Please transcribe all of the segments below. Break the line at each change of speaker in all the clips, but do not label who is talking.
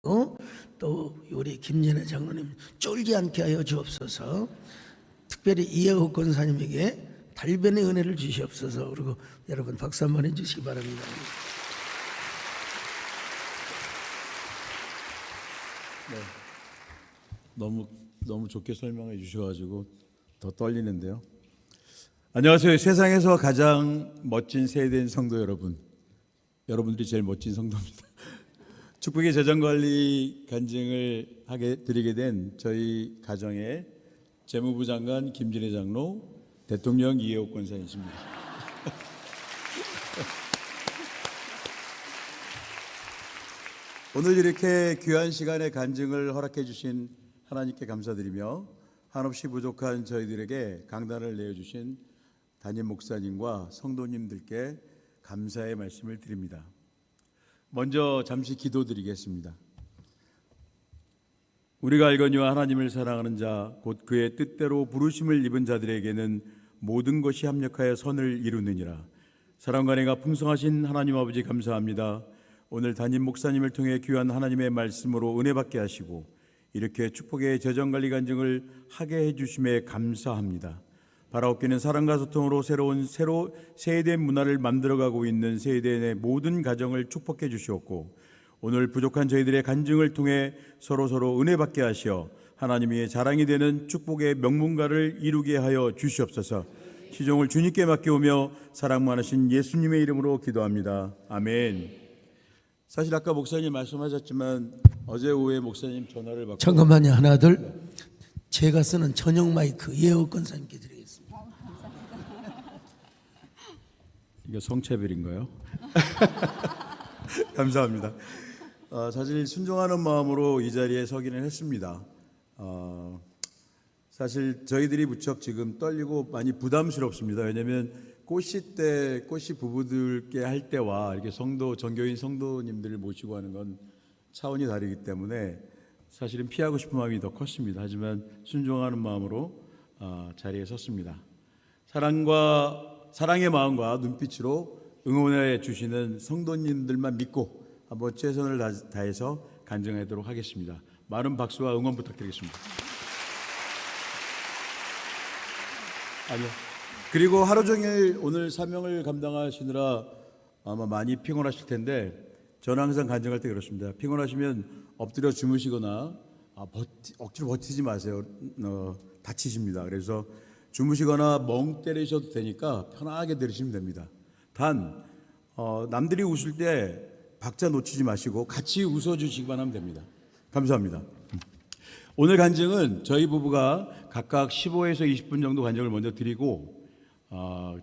또 우리 김진애 장로님 쫄지 않게 하여 주옵소서. 특별히 이혜호 권사님에게 달변의 은혜를 주시옵소서. 그리고 여러분 박수 한번 해주시기 바랍니다.
네, 너무 좋게 설명해 주셔가지고 더 떨리는데요. 안녕하세요. 세상에서 가장 멋진 세대인 성도 여러분, 여러분들이 제일 멋진 성도입니다. 축복의 재정관리 간증을 드리게 된 저희 가정의 재무부 장관 김진애 장로, 대통령 이혜호 권사님이십니다. 오늘 이렇게 귀한 시간에 간증을 허락해 주신 하나님께 감사드리며 한없이 부족한 저희들에게 강단을 내어주신 담임 목사님과 성도님들께 감사의 말씀을 드립니다. 먼저 잠시 기도드리겠습니다. 우리가 알거니와 하나님을 사랑하는 자, 곧 그의 뜻대로 부르심을 입은 자들에게는 모든 것이 합력하여 선을 이루느니라. 사랑과 은혜가 풍성하신 하나님 아버지 감사합니다. 오늘 담임 목사님을 통해 귀한 하나님의 말씀으로 은혜 받게 하시고 이렇게 축복의 재정관리 간증을 하게 해주심에 감사합니다. 바라옵기는 사랑과 소통으로 새로운 세대의 문화를 만들어가고 있는 세대의 모든 가정을 축복해 주시옵고 오늘 부족한 저희들의 간증을 통해 서로 은혜 받게 하시어 하나님의 자랑이 되는 축복의 명문가를 이루게 하여 주시옵소서. 시종을 주님께 맡겨오며 사랑 많으신 예수님의 이름으로 기도합니다. 아멘. 사실 아까 목사님 말씀하셨지만 어제 오후에 목사님 전화를 받고
잠깐만요. 하나 둘. 제가 쓰는 전용 마이크 이혜호 권사님께 드리겠습니다.
이게 성차별인가요? 감사합니다. 사실 순종하는 마음으로 이 자리에 서기는 했습니다. 사실 저희들이 무척 지금 떨리고 많이 부담스럽습니다. 왜냐하면 꽃시 부부들께 할 때와 이렇게 전교인 성도님들을 모시고 하는 건 차원이 다르기 때문에 사실은 피하고 싶은 마음이 더 컸습니다. 하지만 순종하는 마음으로 자리에 섰습니다. 사랑의 마음과 눈빛으로 응원해 주시는 성도님들만 믿고 한번 최선을 다해서 간증하도록 하겠습니다. 많은 박수와 응원 부탁드리겠습니다. 그리고 하루 종일 오늘 사명을 감당하시느라 아마 많이 피곤하실 텐데 저는 항상 간증할 때 그렇습니다. 피곤하시면 엎드려 주무시거나 억지로 버티지 마세요. 다치십니다. 그래서 주무시거나 멍 때리셔도 되니까 편하게 들으시면 됩니다. 단 남들이 웃을 때 박자 놓치지 마시고 같이 웃어주시기만 하면 됩니다. 감사합니다. 오늘 간증은 저희 부부가 각각 15에서 20분 정도 간증을 먼저 드리고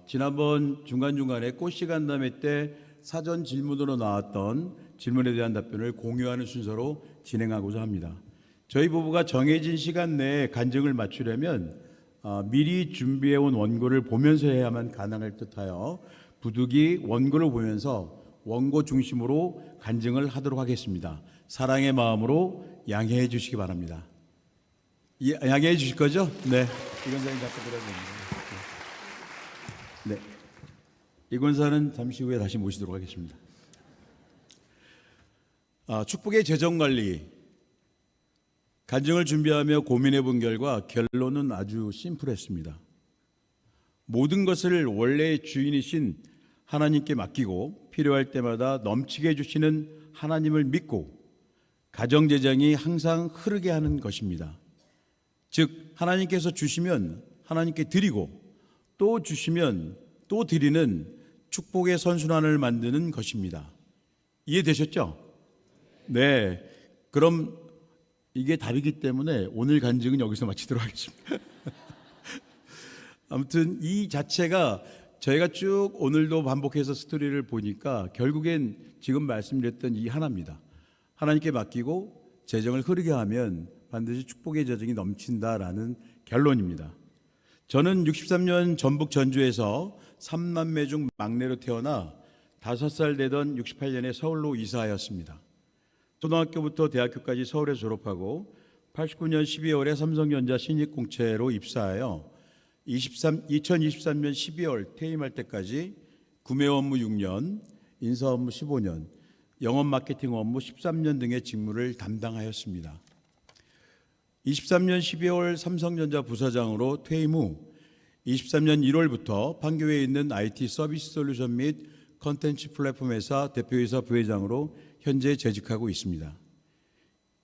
지난번 중간중간에 꽃시 간담회 때 사전 질문으로 나왔던 질문에 대한 답변을 공유하는 순서로 진행하고자 합니다. 저희 부부가 정해진 시간 내에 간증을 마치려면 미리 준비해온 원고를 보면서 해야만 가능할 듯하여 부득이 원고를 보면서 원고 중심으로 간증을 하도록 하겠습니다. 사랑의 마음으로 양해해 주시기 바랍니다. 양해해 주실 거죠? 네. 이 권사님 잡고 들어야 됩니다. 네. 이 권사는 잠시 후에 다시 모시도록 하겠습니다. 축복의 재정관리 간증을 준비하며 고민해 본 결과 결론은 아주 심플했습니다. 모든 것을 원래의 주인이신 하나님께 맡기고 필요할 때마다 넘치게 해주시는 하나님을 믿고 가정재정이 항상 흐르게 하는 것입니다. 즉 하나님께서 주시면 하나님께 드리고 또 주시면 또 드리는 축복의 선순환을 만드는 것입니다. 이해되셨죠? 네. 그럼 이게 답이기 때문에 오늘 간증은 여기서 마치도록 하겠습니다. 아무튼 이 자체가 저희가 쭉 오늘도 반복해서 스토리를 보니까 결국엔 지금 말씀드렸던 이 하나입니다. 하나님께 맡기고 재정을 흐르게 하면 반드시 축복의 재정이 넘친다라는 결론입니다. 저는 63년 전북 전주에서 3남매 중 막내로 태어나 5살 되던 68년에 서울로 이사하였습니다. 초등학교부터 대학교까지 서울에서 졸업하고 89년 12월에 삼성전자 신입공채로 입사하여 2023년 12월 퇴임할 때까지 구매 업무 6년, 인사 업무 15년, 영업 마케팅 업무 13년 등의 직무를 담당하였습니다. 23년 12월 삼성전자 부사장으로 퇴임 후 23년 1월부터 판교에 있는 IT 서비스 솔루션 및 컨텐츠 플랫폼 회사 대표이사 부회장으로 현재 재직하고 있습니다.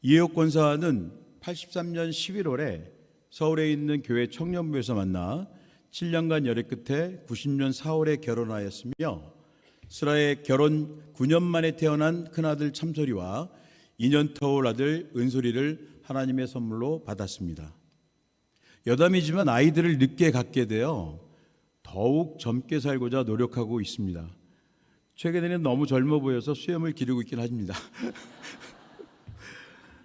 이혜옥 권사는 83년 11월에 서울에 있는 교회 청년부에서 만나 7년간 열애 끝에 90년 4월에 결혼하였으며 슬하의 결혼 9년 만에 태어난 큰아들 참소리와 2년 터울 아들 은솔이를 하나님의 선물로 받았습니다. 여담이지만 아이들을 늦게 갖게 되어 더욱 젊게 살고자 노력하고 있습니다. 최근에는 너무 젊어 보여서 수염을 기르고 있긴 합니다.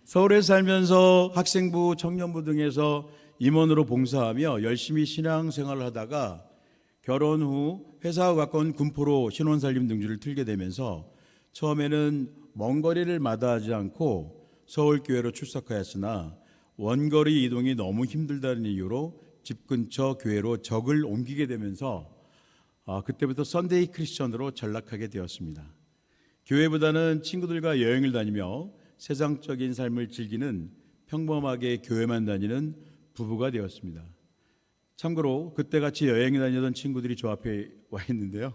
서울에 살면서 학생부, 청년부 등에서 임원으로 봉사하며 열심히 신앙생활을 하다가 결혼 후 회사와 가까운 군포로 신혼살림 등주를 틀게 되면서 처음에는 먼 거리를 마다하지 않고 서울교회로 출석하였으나 원거리 이동이 너무 힘들다는 이유로 집 근처 교회로 적을 옮기게 되면서 그때부터 썬데이 크리스천으로 전락하게 되었습니다. 교회보다는 친구들과 여행을 다니며 세상적인 삶을 즐기는 평범하게 교회만 다니는 부부가 되었습니다. 참고로 그때 같이 여행 다니던 친구들이 저 앞에 와 있는데요.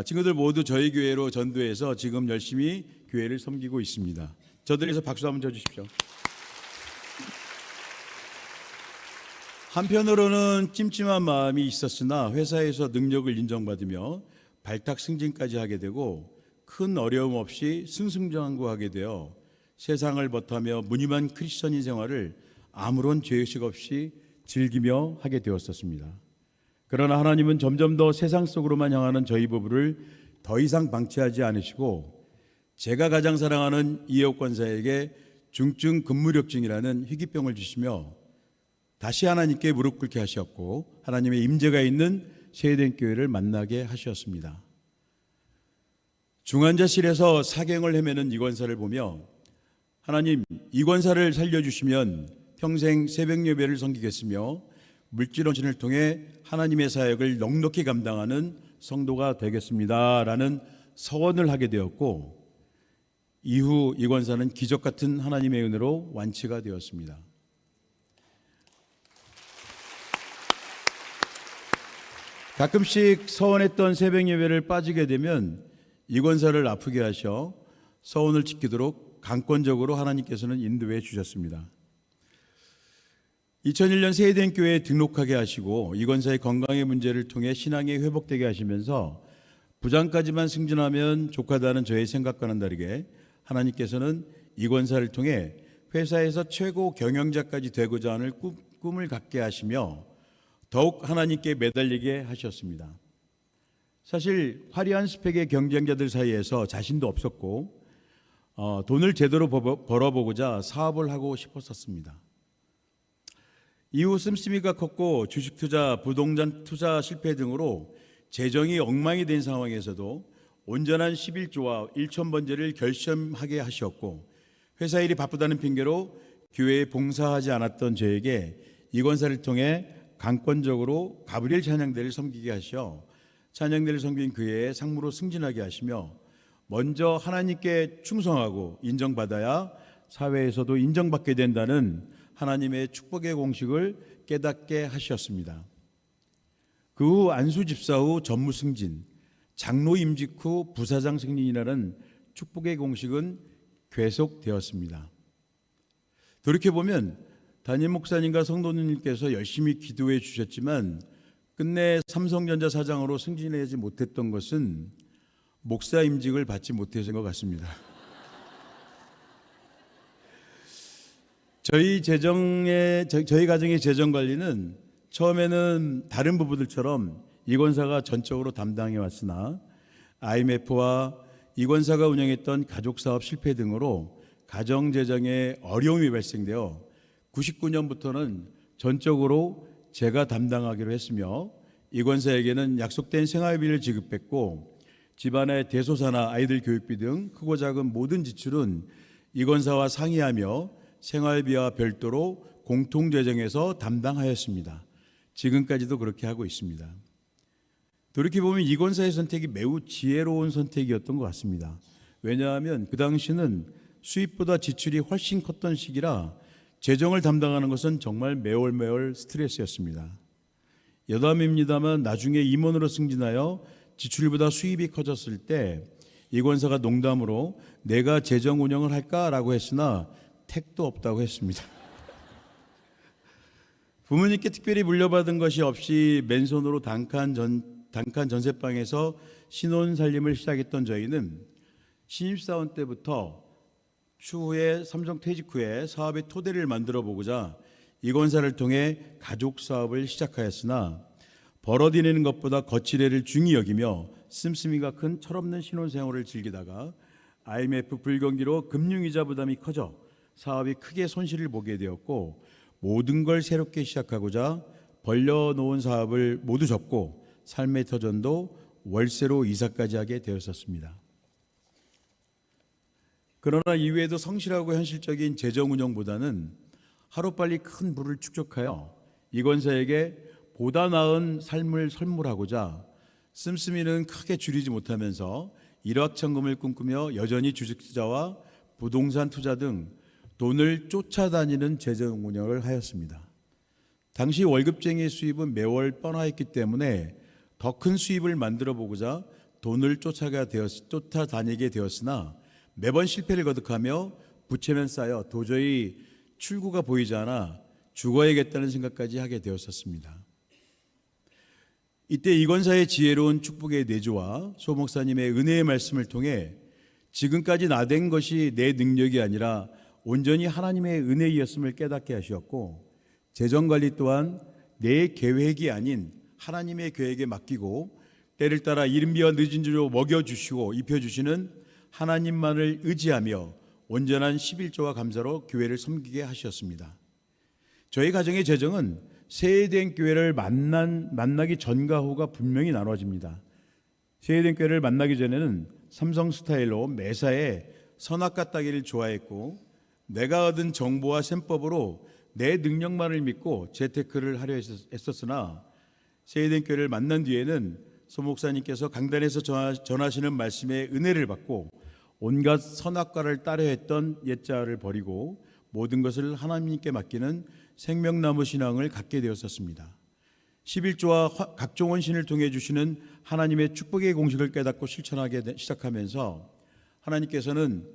친구들 모두 저희 교회로 전도해서 지금 열심히 교회를 섬기고 있습니다. 저들에서 박수 한번 쳐주십시오. 한편으로는 찜찜한 마음이 있었으나 회사에서 능력을 인정받으며 발탁 승진까지 하게 되고 큰 어려움 없이 승승장구하게 되어 세상을 벗하며 무늬만 크리스천인 생활을 아무런 죄의식 없이 즐기며 하게 되었었습니다. 그러나 하나님은 점점 더 세상 속으로만 향하는 저희 부부를 더 이상 방치하지 않으시고 제가 가장 사랑하는 이혜옥 권사에게 중증 근무력증이라는 희귀병을 주시며 다시 하나님께 무릎 꿇게 하셨고 하나님의 임재가 있는 세대교회를 만나게 하셨습니다. 중환자실에서 사경을 헤매는 이 권사를 보며 하나님, 이 권사를 살려주시면 평생 새벽 예배를 섬기겠으며 물질원신을 통해 하나님의 사역을 넉넉히 감당하는 성도가 되겠습니다 라는 서원을 하게 되었고 이후 이 권사는 기적 같은 하나님의 은혜로 완치가 되었습니다. 가끔씩 서원했던 새벽 예배를 빠지게 되면 이 권사를 아프게 하셔 서원을 지키도록 강권적으로 하나님께서는 인도해 주셨습니다. 2001년 세대교회에 등록하게 하시고 이 권사의 건강의 문제를 통해 신앙이 회복되게 하시면서 부장까지만 승진하면 족하다는 저의 생각과는 다르게 하나님께서는 이 권사를 통해 회사에서 최고 경영자까지 되고자 하는 꿈을 갖게 하시며 더욱 하나님께 매달리게 하셨습니다. 사실 화려한 스펙의 경쟁자들 사이에서 자신도 없었고 돈을 제대로 벌어보고자 사업을 하고 싶었었습니다. 이후 씀씀이가 컸고 주식 투자, 부동산 투자 실패 등으로 재정이 엉망이 된 상황에서도 온전한 11조와 1,000번제를 결심하게 하셨고 회사 일이 바쁘다는 핑계로 교회에 봉사하지 않았던 저에게 이 권사를 통해 강권적으로 가브리엘 찬양대를 섬기게 하셔 찬양대를 섬긴 그의 상무로 승진하게 하시며 먼저 하나님께 충성하고 인정받아야 사회에서도 인정받게 된다는 하나님의 축복의 공식을 깨닫게 하셨습니다. 그 후 안수 집사 후 전무 승진, 장로 임직 후 부사장 승진이라는 축복의 공식은 계속되었습니다. 돌이켜보면 담임 목사님과 성도님께서 열심히 기도해 주셨지만 끝내 삼성전자 사장으로 승진하지 못했던 것은 목사 임직을 받지 못해서인 것 같습니다. 저희 가정의 재정 관리는 처음에는 다른 부부들처럼 이 권사가 전적으로 담당해 왔으나 IMF와 이 권사가 운영했던 가족사업 실패 등으로 가정 재정에 어려움이 발생되어 99년부터는 전적으로 제가 담당하기로 했으며 이 권사에게는 약속된 생활비를 지급했고 집안의 대소사나 아이들 교육비 등 크고 작은 모든 지출은 이 권사와 상의하며 생활비와 별도로 공통재정에서 담당하였습니다. 지금까지도 그렇게 하고 있습니다. 돌이켜보면 이 권사의 선택이 매우 지혜로운 선택이었던 것 같습니다. 왜냐하면 그 당시는 수입보다 지출이 훨씬 컸던 시기라 재정을 담당하는 것은 정말 매월 스트레스였습니다. 여담입니다만 나중에 임원으로 승진하여 지출보다 수입이 커졌을 때 이 권사가 농담으로 내가 재정 운영을 할까라고 했으나 택도 없다고 했습니다. 부모님께 특별히 물려받은 것이 없이 맨손으로 단칸 전세방에서 신혼 살림을 시작했던 저희는 신입사원 때부터 추후에 삼성 퇴직 후에 사업의 토대를 만들어 보고자 이 권사를 통해 가족 사업을 시작하였으나 벌어들이는 것보다 거치대를 중히 여기며 씀씀이가 큰 철없는 신혼생활을 즐기다가 IMF 불경기로 금융이자 부담이 커져 사업이 크게 손실을 보게 되었고 모든 걸 새롭게 시작하고자 벌려놓은 사업을 모두 접고 삶의 터전도 월세로 이사까지 하게 되었었습니다. 그러나 이외에도 성실하고 현실적인 재정 운영보다는 하루빨리 큰 부를 축적하여 이 권사에게 보다 나은 삶을 선물하고자 씀씀이는 크게 줄이지 못하면서 일확천금을 꿈꾸며 여전히 주식 투자와 부동산 투자 등 돈을 쫓아다니는 재정 운영을 하였습니다. 당시 월급쟁이의 수입은 매월 뻔하였기 때문에 더 큰 수입을 만들어 보고자 돈을 쫓아다니게 되었으나 매번 실패를 거듭하며 부채만 쌓여 도저히 출구가 보이지 않아 죽어야겠다는 생각까지 하게 되었었습니다. 이때 이 권사의 지혜로운 축복의 내조와 소 목사님의 은혜의 말씀을 통해 지금까지 나댄 것이 내 능력이 아니라 온전히 하나님의 은혜이었음을 깨닫게 하셨고 재정관리 또한 내 계획이 아닌 하나님의 계획에 맡기고 때를 따라 이른비와 늦은 줄로 먹여주시고 입혀주시는 하나님만을 의지하며 온전한 11조와 감사로 교회를 섬기게 하셨습니다. 저희 가정의 재정은 세해된 교회를 만나기 전과 후가 분명히 나눠집니다. 세해된 교회를 만나기 전에는 삼성 스타일로 매사에 선악과 따기를 좋아했고 내가 얻은 정보와 셈법으로 내 능력만을 믿고 재테크를 하려 했었으나 세해된 교회를 만난 뒤에는 소 목사님께서 강단에서 전하시는 말씀의 은혜를 받고 온갖 선악과를 따려 했던 옛자를 버리고 모든 것을 하나님께 맡기는 생명나무 신앙을 갖게 되었었습니다. 11조와 각종 헌신을 통해 주시는 하나님의 축복의 공식을 깨닫고 실천하게 시작하면서 하나님께서는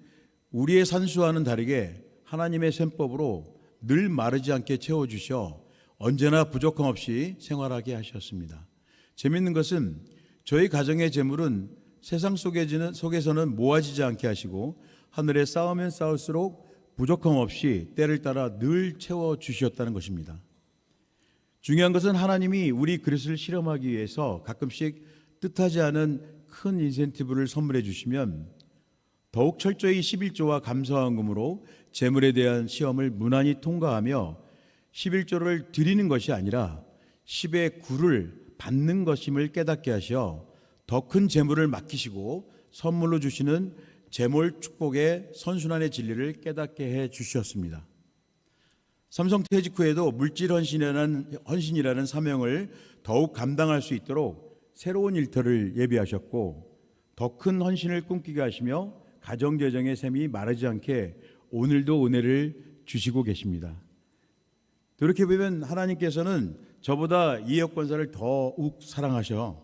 우리의 산수와는 다르게 하나님의 셈법으로 늘 마르지 않게 채워주셔 언제나 부족함 없이 생활하게 하셨습니다. 재미있는 것은 저희 가정의 재물은 세상 속에서는 모아지지 않게 하시고 하늘에 쌓으면 쌓을수록 부족함 없이 때를 따라 늘 채워주셨다는 것입니다. 중요한 것은 하나님이 우리 그릇을 실험하기 위해서 가끔씩 뜻하지 않은 큰 인센티브를 선물해 주시면 더욱 철저히 11조와 감사헌금으로 재물에 대한 시험을 무난히 통과하며 11조를 드리는 것이 아니라 10의 9를 받는 것임을 깨닫게 하셔 더 큰 재물을 맡기시고 선물로 주시는 재물 축복의 선순환의 진리를 깨닫게 해 주셨습니다. 삼성 퇴직 후에도 물질 헌신이라는 사명을 더욱 감당할 수 있도록 새로운 일터를 예비하셨고 더 큰 헌신을 꿈꾸게 하시며 가정재정의 셈이 마르지 않게 오늘도 은혜를 주시고 계십니다. 돌이켜보면 하나님께서는 저보다 이역 권사를 더욱 사랑하셔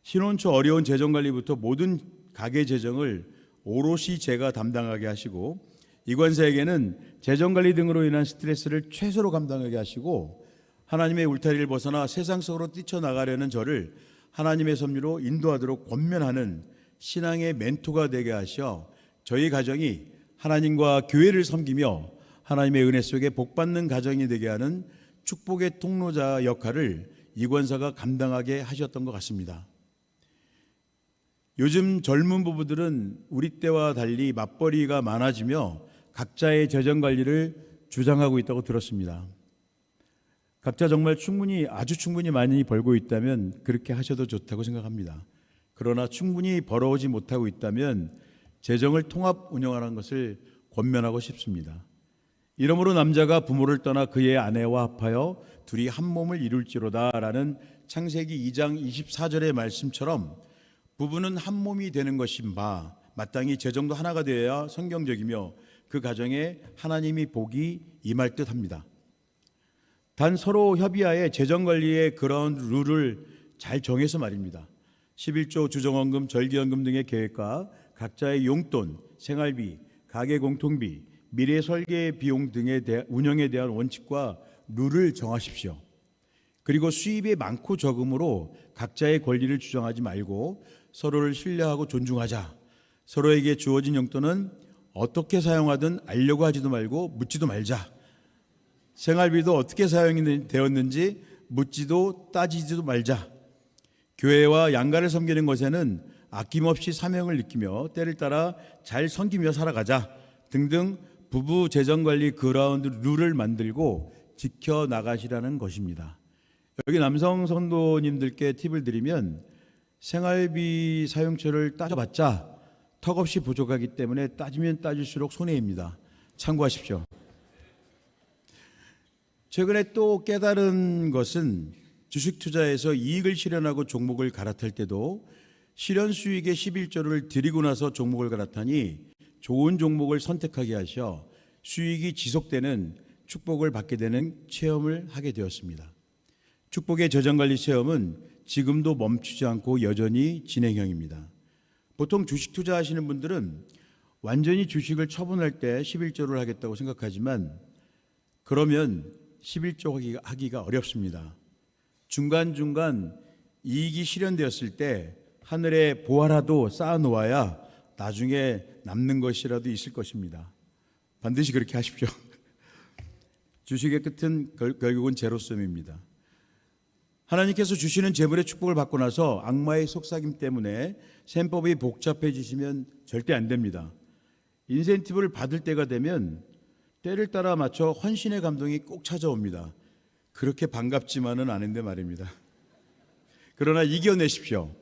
신혼 초 어려운 재정관리부터 모든 가계 재정을 오롯이 제가 담당하게 하시고 이 권사에게는 재정관리 등으로 인한 스트레스를 최소로 감당하게 하시고 하나님의 울타리를 벗어나 세상 속으로 뛰쳐나가려는 저를 하나님의 섭리로 인도하도록 권면하는 신앙의 멘토가 되게 하셔 저희 가정이 하나님과 교회를 섬기며 하나님의 은혜 속에 복받는 가정이 되게 하는 축복의 통로자 역할을 이 권사가 감당하게 하셨던 것 같습니다. 요즘 젊은 부부들은 우리 때와 달리 맞벌이가 많아지며 각자의 재정 관리를 주장하고 있다고 들었습니다. 각자 정말 아주 충분히 많이 벌고 있다면 그렇게 하셔도 좋다고 생각합니다. 그러나 충분히 벌어오지 못하고 있다면 재정을 통합 운영하는 것을 권면하고 싶습니다. 이러므로 남자가 부모를 떠나 그의 아내와 합하여 둘이 한 몸을 이룰지로다라는 창세기 2장 24절의 말씀처럼 부부는 한 몸이 되는 것인 바 마땅히 재정도 하나가 되어야 성경적이며 그 가정에 하나님이 복이 임할 듯합니다. 단 서로 협의하에 재정관리의 그런 룰을 잘 정해서 말입니다. 11조 주정원금, 절기연금 등의 계획과 각자의 용돈, 생활비, 가계 공통비, 미래 설계 비용 등의 운영에 대한 원칙과 룰을 정하십시오. 그리고 수입이 많고 적음으로 각자의 권리를 주장하지 말고 서로를 신뢰하고 존중하자. 서로에게 주어진 용돈은 어떻게 사용하든 알려고 하지도 말고 묻지도 말자. 생활비도 어떻게 사용이 되었는지 묻지도 따지지도 말자. 교회와 양가를 섬기는 것에는 아낌없이 사명을 느끼며 때를 따라 잘 섬기며 살아가자 등등 부부 재정관리 그라운드 룰을 만들고 지켜나가시라는 것입니다. 여기 남성 성도님들께 팁을 드리면 생활비 사용처를 따져봤자 턱없이 부족하기 때문에 따지면 따질수록 손해입니다. 참고하십시오. 최근에 또 깨달은 것은 주식 투자에서 이익을 실현하고 종목을 갈아탈 때도 실현 수익의 11조를 드리고 나서 종목을 갈아타니 좋은 종목을 선택하게 하셔 수익이 지속되는 축복을 받게 되는 체험을 하게 되었습니다. 축복의 재정관리 체험은 지금도 멈추지 않고 여전히 진행형입니다. 보통 주식 투자하시는 분들은 완전히 주식을 처분할 때 11조를 하겠다고 생각하지만 그러면 11조 하기가 어렵습니다. 중간중간 이익이 실현되었을 때 하늘에 보화라도 쌓아놓아야 나중에 남는 것이라도 있을 것입니다. 반드시 그렇게 하십시오. 주식의 끝은 결국은 제로섬입니다. 하나님께서 주시는 재물의 축복을 받고 나서 악마의 속삭임 때문에 셈법이 복잡해지시면 절대 안 됩니다. 인센티브를 받을 때가 되면 때를 따라 맞춰 헌신의 감동이 꼭 찾아옵니다. 그렇게 반갑지만은 않은데 말입니다. 그러나 이겨내십시오.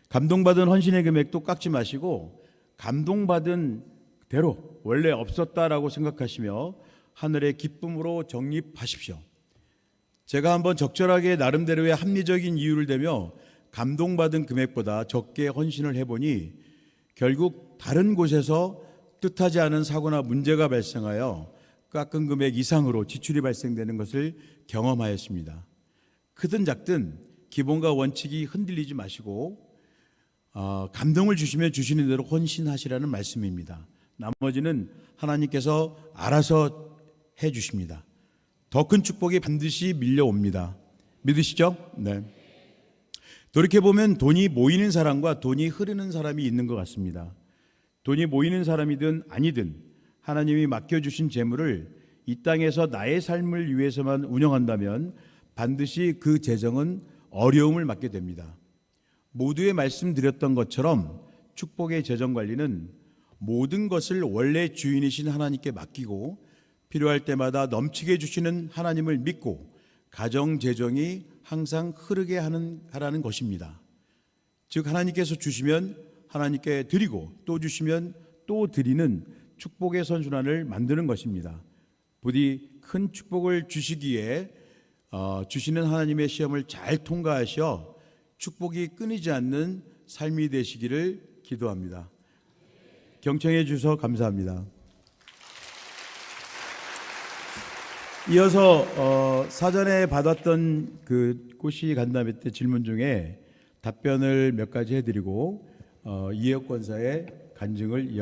감동받은 헌신의 금액도 깎지 마시고 감동받은 대로 원래 없었다라고 생각하시며 하늘의 기쁨으로 적립하십시오. 제가 한번 적절하게 나름대로의 합리적인 이유를 대며 감동받은 금액보다 적게 헌신을 해보니 결국 다른 곳에서 뜻하지 않은 사고나 문제가 발생하여 깎은 금액 이상으로 지출이 발생되는 것을 경험하였습니다. 크든 작든 기본과 원칙이 흔들리지 마시고 감동을 주시면 주시는 대로 헌신하시라는 말씀입니다. 나머지는 하나님께서 알아서 해 주십니다. 더 큰 축복이 반드시 밀려옵니다. 믿으시죠? 네. 돌이켜보면 돈이 모이는 사람과 돈이 흐르는 사람이 있는 것 같습니다. 돈이 모이는 사람이든 아니든 하나님이 맡겨주신 재물을 이 땅에서 나의 삶을 위해서만 운영한다면 반드시 그 재정은 어려움을 맞게 됩니다. 모두에 말씀드렸던 것처럼 축복의 재정관리는 모든 것을 원래 주인이신 하나님께 맡기고 필요할 때마다 넘치게 주시는 하나님을 믿고 가정 재정이 항상 흐르게 하라는 것입니다. 즉 하나님께서 주시면 하나님께 드리고 또 주시면 또 드리는 축복의 선순환을 만드는 것입니다. 부디 큰 축복을 주시기에 주시는 하나님의 시험을 잘 통과하셔 축복이 끊이지 않는 삶이 되시기를 기도합니다. 경청해 주셔서 감사합니다. 이어서 사전에 받았던 그 꽃이 간담회 때 질문 중에 답변을 몇 가지 해드리고 이혁 권사의 간증을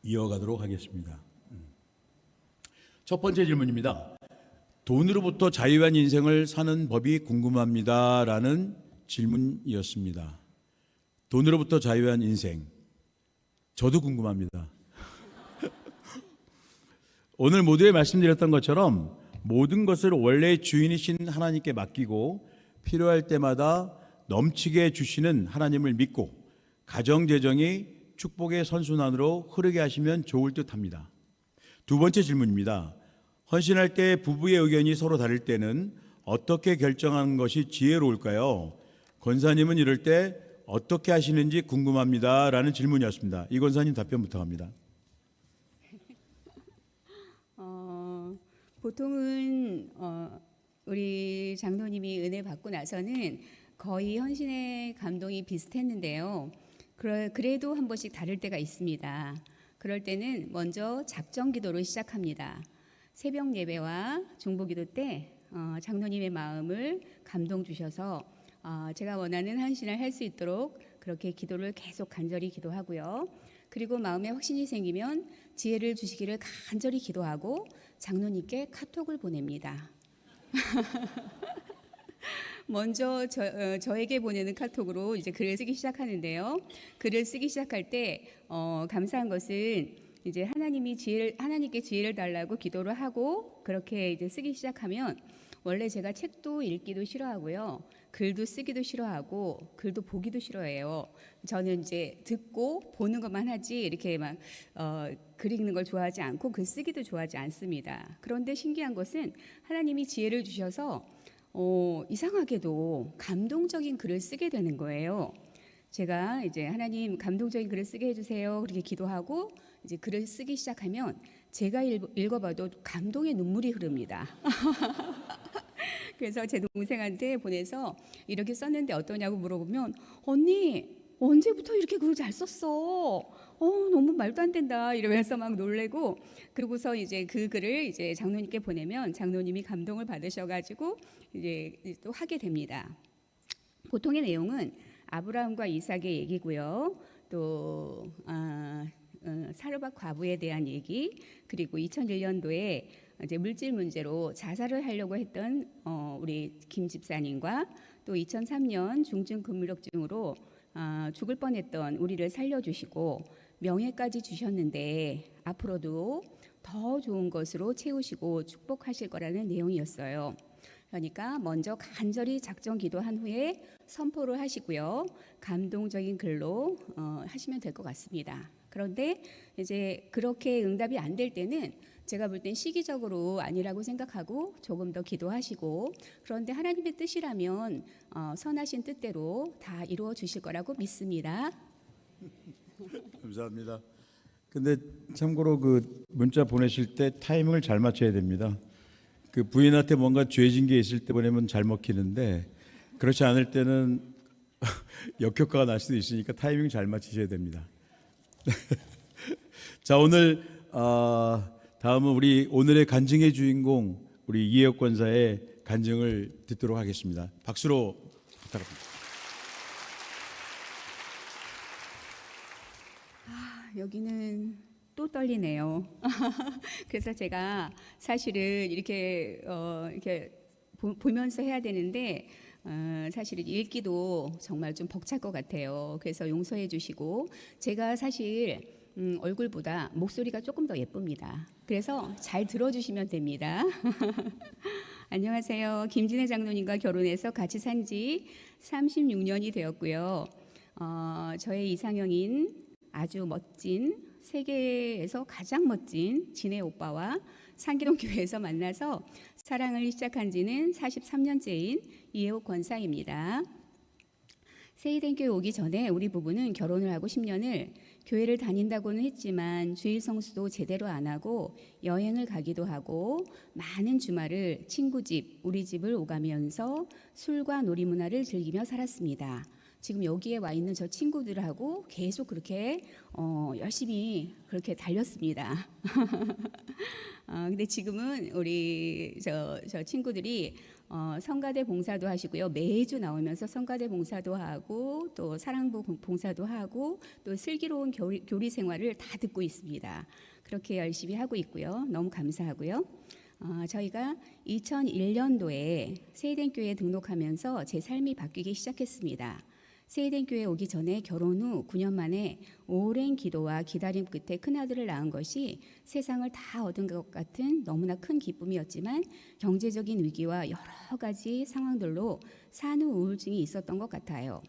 이어가도록 하겠습니다. 첫 번째 질문입니다. 돈으로부터 자유한 인생을 사는 법이 궁금합니다. 라는 질문이었습니다. 돈으로부터 자유한 인생. 저도 궁금합니다. 오늘 모두에 말씀드렸던 것처럼 모든 것을 원래 주인이신 하나님께 맡기고 필요할 때마다 넘치게 주시는 하나님을 믿고 가정재정이 축복의 선순환으로 흐르게 하시면 좋을 듯합니다. 두 번째 질문입니다. 헌신할 때 부부의 의견이 서로 다를 때는 어떻게 결정하는 것이 지혜로울까요? 권사님은 이럴 때 어떻게 하시는지 궁금합니다. 라는 질문이었습니다. 이 권사님 답변 부탁합니다.
보통은 우리 장로님이 은혜 받고 나서는 거의 헌신의 감동이 비슷했는데요. 그래도 한 번씩 다를 때가 있습니다. 그럴 때는 먼저 작정 기도로 시작합니다. 새벽 예배와 중보기도 때 장로님의 마음을 감동 주셔서 제가 원하는 헌신을 할 수 있도록 그렇게 기도를 계속 간절히 기도하고요. 그리고 마음에 확신이 생기면 지혜를 주시기를 간절히 기도하고 장로님께 카톡을 보냅니다. 먼저 저에게 보내는 카톡으로 이제 글을 쓰기 시작하는데요. 글을 쓰기 시작할 때 감사한 것은 이제 하나님께 지혜를 달라고 기도를 하고 그렇게 이제 쓰기 시작하면 원래 제가 책도 읽기도 싫어하고요. 글도 쓰기도 싫어하고 글도 보기도 싫어해요. 저는 이제 듣고 보는 것만 하지 이렇게 막 글 읽는 걸 좋아하지 않고 글 쓰기도 좋아하지 않습니다. 그런데 신기한 것은 하나님이 지혜를 주셔서 이상하게도 감동적인 글을 쓰게 되는 거예요. 제가 이제 하나님 감동적인 글을 쓰게 해주세요. 그렇게 기도하고 이제 글을 쓰기 시작하면 제가 읽어봐도 감동의 눈물이 흐릅니다. 그래서 제 동생한테 보내서 이렇게 썼는데 어떠냐고 물어보면 언니 언제부터 이렇게 글을 잘 썼어? 너무 말도 안 된다 이러면서 막 놀래고 그러고서 이제 그 글을 이제 장로님께 보내면 장로님이 감동을 받으셔가지고 이제 또 하게 됩니다. 보통의 내용은 아브라함과 이삭의 얘기고요. 또 사르밧 과부에 대한 얘기 그리고 2001년도에 이제 물질 문제로 자살을 하려고 했던 우리 김 집사님과 또 2003년 중증 근무력증으로 죽을 뻔했던 우리를 살려주시고 명예까지 주셨는데 앞으로도 더 좋은 것으로 채우시고 축복하실 거라는 내용이었어요. 그러니까 먼저 간절히 작정 기도한 후에 선포를 하시고요. 감동적인 글로 하시면 될 것 같습니다. 그런데 이제 그렇게 응답이 안 될 때는 제가 볼 땐 시기적으로 아니라고 생각하고 조금 더 기도하시고 그런데 하나님의 뜻이라면 선하신 뜻대로 다 이루어 주실 거라고 믿습니다.
감사합니다. 근데 참고로 그 문자 보내실 때 타이밍을 잘 맞춰야 됩니다. 그 부인한테 뭔가 죄진 게 있을 때 보내면 잘 먹히는데 그렇지 않을 때는 역효과가 날 수도 있으니까 타이밍 잘 맞추셔야 됩니다. 자, 오늘 다음은 우리 오늘의 간증의 주인공 우리 이혜혁 권사의 간증을 듣도록 하겠습니다. 박수로 부탁합니다.
여기는 또 떨리네요. 그래서 제가 사실은 이렇게 보면서 해야 되는데 사실은 읽기도 정말 좀 벅찰 것 같아요. 그래서 용서해 주시고 제가 사실 얼굴보다 목소리가 조금 더 예쁩니다. 그래서 잘 들어주시면 됩니다. 안녕하세요. 김진애 장로님과 결혼해서 같이 산 지 36년이 되었고요. 저의 이상형인 아주 멋진 세계에서 가장 멋진 진애 오빠와 상기동 교회에서 만나서 사랑을 시작한 지는 43년째인 이혜옥 권사입니다. 세이된 교회 오기 전에 우리 부부는 결혼을 하고 10년을 교회를 다닌다고는 했지만 주일 성수도 제대로 안 하고 여행을 가기도 하고 많은 주말을 친구 집, 우리 집을 오가면서 술과 놀이 문화를 즐기며 살았습니다. 지금 여기에 와 있는 저 친구들하고 계속 그렇게 열심히 그렇게 달렸습니다. 근데 지금은 우리 저 친구들이 성가대 봉사도 하시고요. 매주 나오면서 성가대 봉사도 하고 또 사랑부 봉사도 하고 또 슬기로운 교리 생활을 다 듣고 있습니다. 그렇게 열심히 하고 있고요. 너무 감사하고요. 저희가 2001년도에 세이덴 교회에 등록하면서 제 삶이 바뀌기 시작했습니다. 세이덴 교회에 오기 전에 결혼 후 9년 만에 오랜 기도와 기다림 끝에 큰아들을 낳은 것이 세상을 다 얻은 것 같은 너무나 큰 기쁨이었지만 경제적인 위기와 여러 가지 상황들로 산후 우울증이 있었던 것 같아요.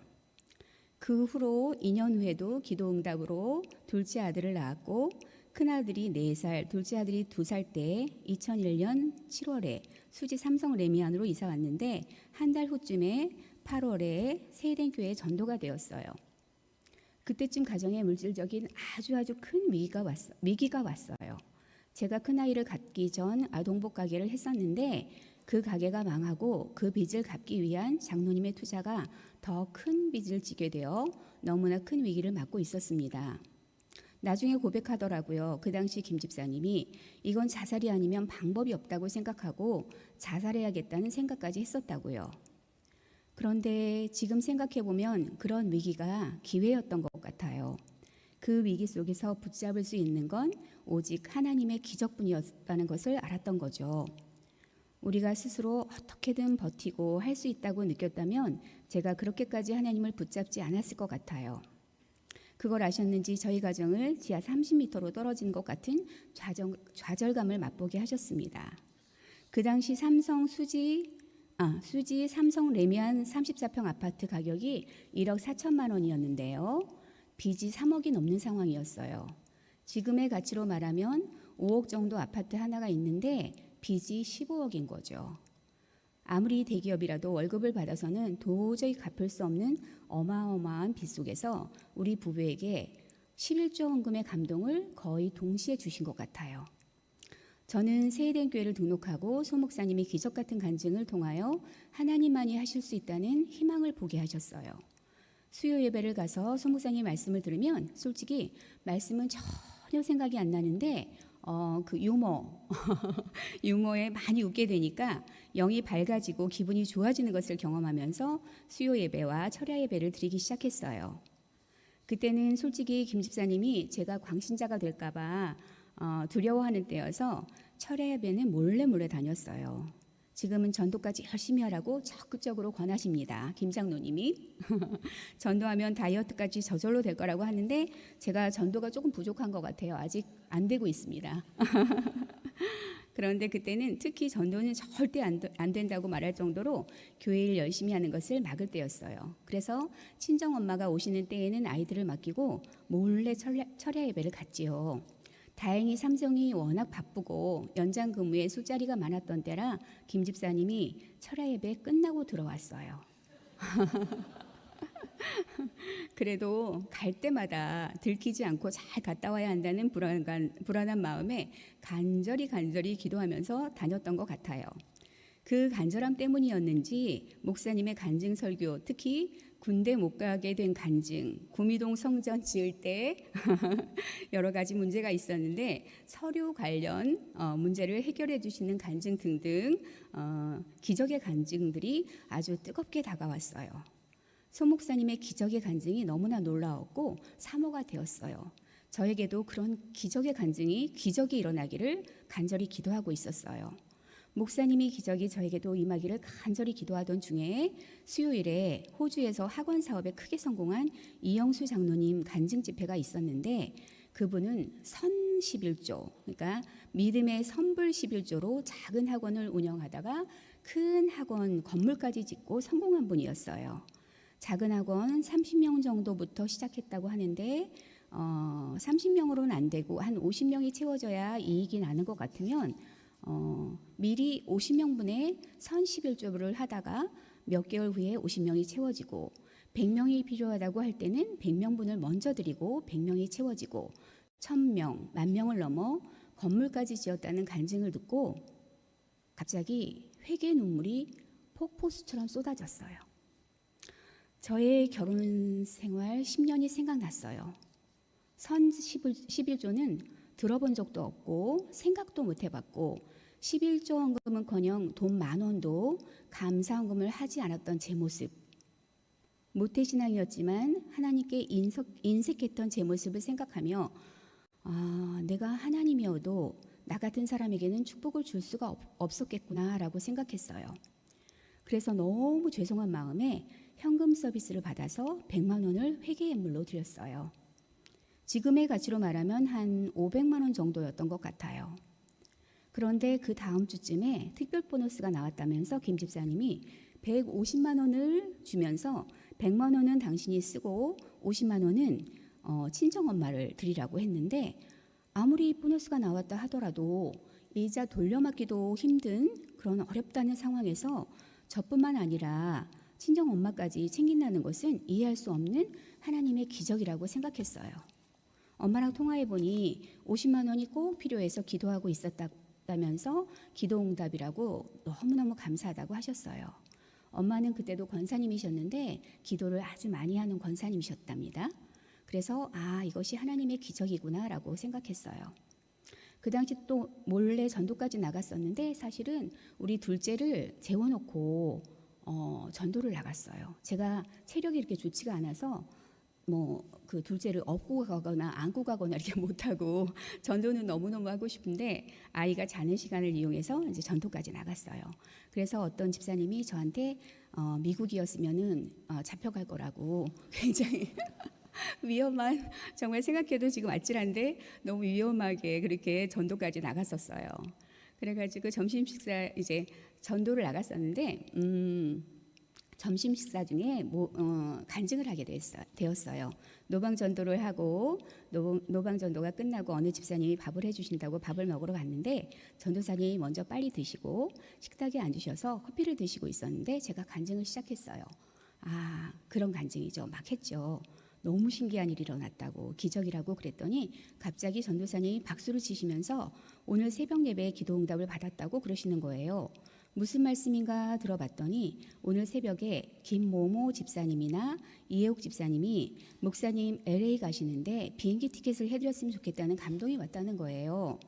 그 후로 2년 후에도 기도 응답으로 둘째 아들을 낳았고 큰아들이 4살, 둘째 아들이 2살 때 2001년 7월에 수지 삼성 레미안으로 이사 왔는데 한 달 후쯤에 8월에 세이덴 교회에 전도가 되었어요. 그때쯤 가정에 물질적인 아주 큰 위기가 왔어요. 제가 큰아이를 갖기 전 아동복 가게를 했었는데 그 가게가 망하고 그 빚을 갚기 위한 장로님의 투자가 더 큰 빚을 지게 되어 너무나 큰 위기를 맞고 있었습니다. 나중에 고백하더라고요. 그 당시 김 집사님이 이건 자살이 아니면 방법이 없다고 생각하고 자살해야겠다는 생각까지 했었다고요. 그런데 지금 생각해보면 그런 위기가 기회였던 것 같아요. 그 위기 속에서 붙잡을 수 있는 건 오직 하나님의 기적뿐이었다는 것을 알았던 거죠. 우리가 스스로 어떻게든 버티고 할 수 있다고 느꼈다면 제가 그렇게까지 하나님을 붙잡지 않았을 것 같아요. 그걸 아셨는지 저희 가정을 지하 30m로 떨어진 것 같은 좌절감을 맛보게 하셨습니다. 그 당시 수지 삼성 레미안 34평 아파트 가격이 1억 4천만 원이었는데요. 빚이 3억이 넘는 상황이었어요. 지금의 가치로 말하면 5억 정도 아파트 하나가 있는데 빚이 15억인 거죠. 아무리 대기업이라도 월급을 받아서는 도저히 갚을 수 없는 어마어마한 빚 속에서 우리 부부에게 11조 원금의 감동을 거의 동시에 주신 것 같아요. 저는 세이된 교회를 등록하고 소 목사님이 기적 같은 간증을 통하여 하나님만이 하실 수 있다는 희망을 보게 하셨어요. 수요 예배를 가서 소 목사님 말씀을 들으면 솔직히 말씀은 전혀 생각이 안 나는데 그 유머에 많이 웃게 되니까 영이 밝아지고 기분이 좋아지는 것을 경험하면서 수요 예배와 철야 예배를 드리기 시작했어요. 그때는 솔직히 김 집사님이 제가 광신자가 될까봐 두려워하는 때여서 철야 예배는 몰래 다녔어요. 지금은 전도까지 열심히 하라고 적극적으로 권하십니다. 김 장로님이. 전도하면 다이어트까지 저절로 될 거라고 하는데 제가 전도가 조금 부족한 것 같아요. 아직 안 되고 있습니다. 그런데 그때는 특히 전도는 절대 안 된다고 말할 정도로 교회 일 열심히 하는 것을 막을 때였어요. 그래서 친정엄마가 오시는 때에는 아이들을 맡기고 몰래 철야 예배를 갔지요. 다행히 삼성이 워낙 바쁘고 연장 근무에 술자리가 많았던 때라 김 집사님이 철야 예배 끝나고 들어왔어요. 그래도 갈 때마다 들키지 않고 잘 갔다 와야 한다는 불안한 마음에 간절히 기도하면서 다녔던 것 같아요. 그 간절함 때문이었는지 목사님의 간증 설교, 특히 군대 못 가게 된 간증, 구미동 성전 지을 때 여러 가지 문제가 있었는데 서류 관련 문제를 해결해 주시는 간증 등등 기적의 간증들이 아주 뜨겁게 다가왔어요. 소 목사님의 기적의 간증이 너무나 놀라웠고 사모가 되었어요. 저에게도 그런 기적의 간증이 기적이 일어나기를 간절히 기도하고 있었어요. 목사님이 기적이 저에게도 임하기를 간절히 기도하던 중에 수요일에 호주에서 학원 사업에 크게 성공한 이영수 장로님 간증 집회가 있었는데 그분은 선 11조, 그러니까 믿음의 선불 11조로 작은 학원을 운영하다가 큰 학원 건물까지 짓고 성공한 분이었어요. 작은 학원 30명 정도부터 시작했다고 하는데 30명으로는 안 되고 한 50명이 채워져야 이익이 나는 것 같으면 미리 50명분의 선 11조를 하다가 몇 개월 후에 50명이 채워지고 100명이 필요하다고 할 때는 100명분을 먼저 드리고 100명이 채워지고 1000명, 10,000명을 넘어 건물까지 지었다는 간증을 듣고 갑자기 회개 눈물이 폭포수처럼 쏟아졌어요. 저의 결혼 생활 10년이 생각났어요. 선 11조는 들어본 적도 없고 생각도 못 해봤고 11조 헌금은커녕 돈 10,000원도 감사헌금을 하지 않았던 제 모습. 모태신앙이었지만 하나님께 인색했던 제 모습을 생각하며 내가 하나님이어도 나 같은 사람에게는 축복을 줄 수가 없었겠구나라고 생각했어요. 그래서 너무 죄송한 마음에 현금 서비스를 받아서 100만 원을 회계예물로 드렸어요. 지금의 가치로 말하면 한 500만 원 정도였던 것 같아요. 그런데 그 다음 주쯤에 특별 보너스가 나왔다면서 김 집사님이 150만 원을 주면서 100만 원은 당신이 쓰고 50만 원은 친정엄마를 드리라고 했는데 아무리 보너스가 나왔다 하더라도 이자 돌려막기도 힘든 그런 어렵다는 상황에서 저뿐만 아니라 친정엄마까지 챙긴다는 것은 이해할 수 없는 하나님의 기적이라고 생각했어요. 엄마랑 통화해보니 50만 원이 꼭 필요해서 기도하고 있었다면서 기도응답이라고 너무너무 감사하다고 하셨어요. 엄마는 그때도 권사님이셨는데 기도를 아주 많이 하는 권사님이셨답니다. 그래서 이것이 하나님의 기적이구나라고 생각했어요. 그 당시 또 몰래 전도까지 나갔었는데 사실은 우리 둘째를 재워놓고 전도를 나갔어요. 제가 체력이 이렇게 좋지가 않아서 그 둘째를 업고 가거나 안고 가거나 이렇게 못하고 전도는 너무너무 하고 싶은데 아이가 자는 시간을 이용해서 이제 전도까지 나갔어요. 그래서 어떤 집사님이 저한테 미국이었으면은 잡혀갈 거라고 굉장히 위험한, 정말 생각해도 지금 아찔한데 너무 위험하게 그렇게 전도까지 나갔었어요. 그래가지고 점심 식사 이제 전도를 나갔었는데 점심 식사 중에 간증을 하게 되었어요. 노방 전도를 하고 노방 전도가 끝나고 어느 집사님이 밥을 해주신다고 밥을 먹으러 갔는데 전도사님이 먼저 빨리 드시고 식탁에 앉으셔서 커피를 드시고 있었는데 제가 간증을 시작했어요. 그런 간증이죠. 막 했죠. 너무 신기한 일이 일어났다고, 기적이라고 그랬더니 갑자기 전도사님이 박수를 치시면서 오늘 새벽 예배에 기도응답을 받았다고 그러시는 거예요. 무슨 말씀인가 들어봤더니 오늘 새벽에 김모모 집사님이나 이혜옥 집사님이 목사님 LA 가시는데 비행기 티켓을 해드렸으면 좋겠다는 감동이 왔다는 거예요.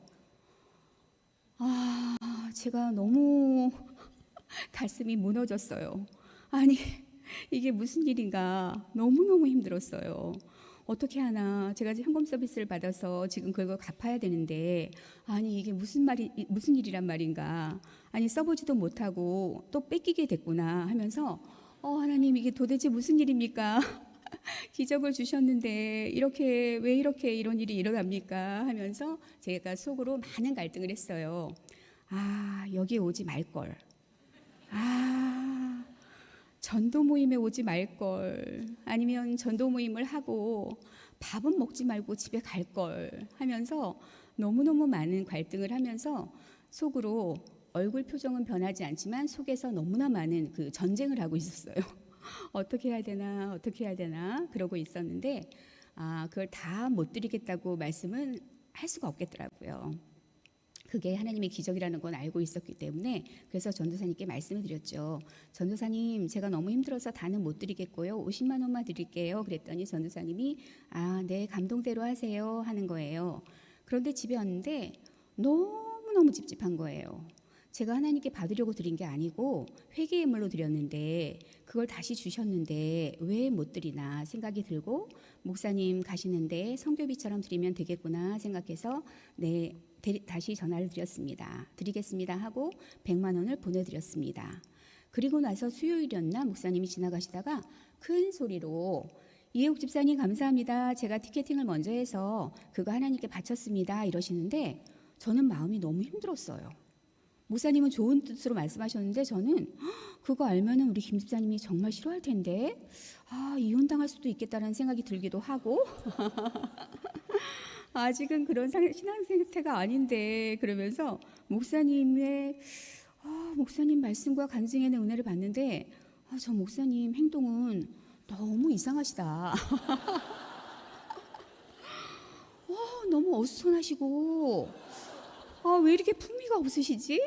제가 너무 가슴이 무너졌어요. 아니, 이게 무슨 일인가 너무너무 힘들었어요. 어떻게 하나, 제가 현금 서비스를 받아서 지금 그걸 갚아야 되는데 아니 이게 무슨 일이란 말인가, 아니 써보지도 못하고 또 뺏기게 됐구나 하면서 하나님 이게 도대체 무슨 일입니까? 기적을 주셨는데 왜 이렇게 이런 일이 일어납니까? 하면서 제가 속으로 많은 갈등을 했어요. 여기 오지 말걸. 전도 모임에 오지 말걸, 아니면 전도 모임을 하고 밥은 먹지 말고 집에 갈걸 하면서 너무너무 많은 갈등을 하면서 속으로 얼굴 표정은 변하지 않지만 속에서 너무나 많은 그 전쟁을 하고 있었어요. 어떻게 해야 되나 그러고 있었는데 그걸 다 못 드리겠다고 말씀은 할 수가 없겠더라고요. 그게 하나님의 기적이라는 건 알고 있었기 때문에 그래서 전도사님께 말씀을 드렸죠. 전도사님, 제가 너무 힘들어서 다는 못 드리겠고요. 50만 원만 드릴게요. 그랬더니 전도사님이 네, 감동대로 하세요 하는 거예요. 그런데 집에 왔는데 너무너무 찝찝한 거예요. 제가 하나님께 받으려고 드린 게 아니고 회개예물로 드렸는데 그걸 다시 주셨는데 왜 못 드리나 생각이 들고, 목사님 가시는데 성교비처럼 드리면 되겠구나 생각해서 다시 전화를 드리겠습니다 하고 100만 원을 보내드렸습니다. 그리고 나서 수요일이었나 목사님이 지나가시다가 큰 소리로 이혜옥 집사님 감사합니다. 제가 티켓팅을 먼저 해서 그거 하나님께 바쳤습니다 이러시는데 저는 마음이 너무 힘들었어요. 목사님은 좋은 뜻으로 말씀하셨는데 저는 그거 알면은 우리 김 집사님이 정말 싫어할 텐데 이혼당할 수도 있겠다는 생각이 들기도 하고 아직은 그런 신앙 상태가 아닌데 그러면서 목사님 말씀과 간증에는 은혜를 받는데 저 목사님 행동은 너무 이상하시다. 너무 어수선하시고 왜 이렇게 품위가 없으시지?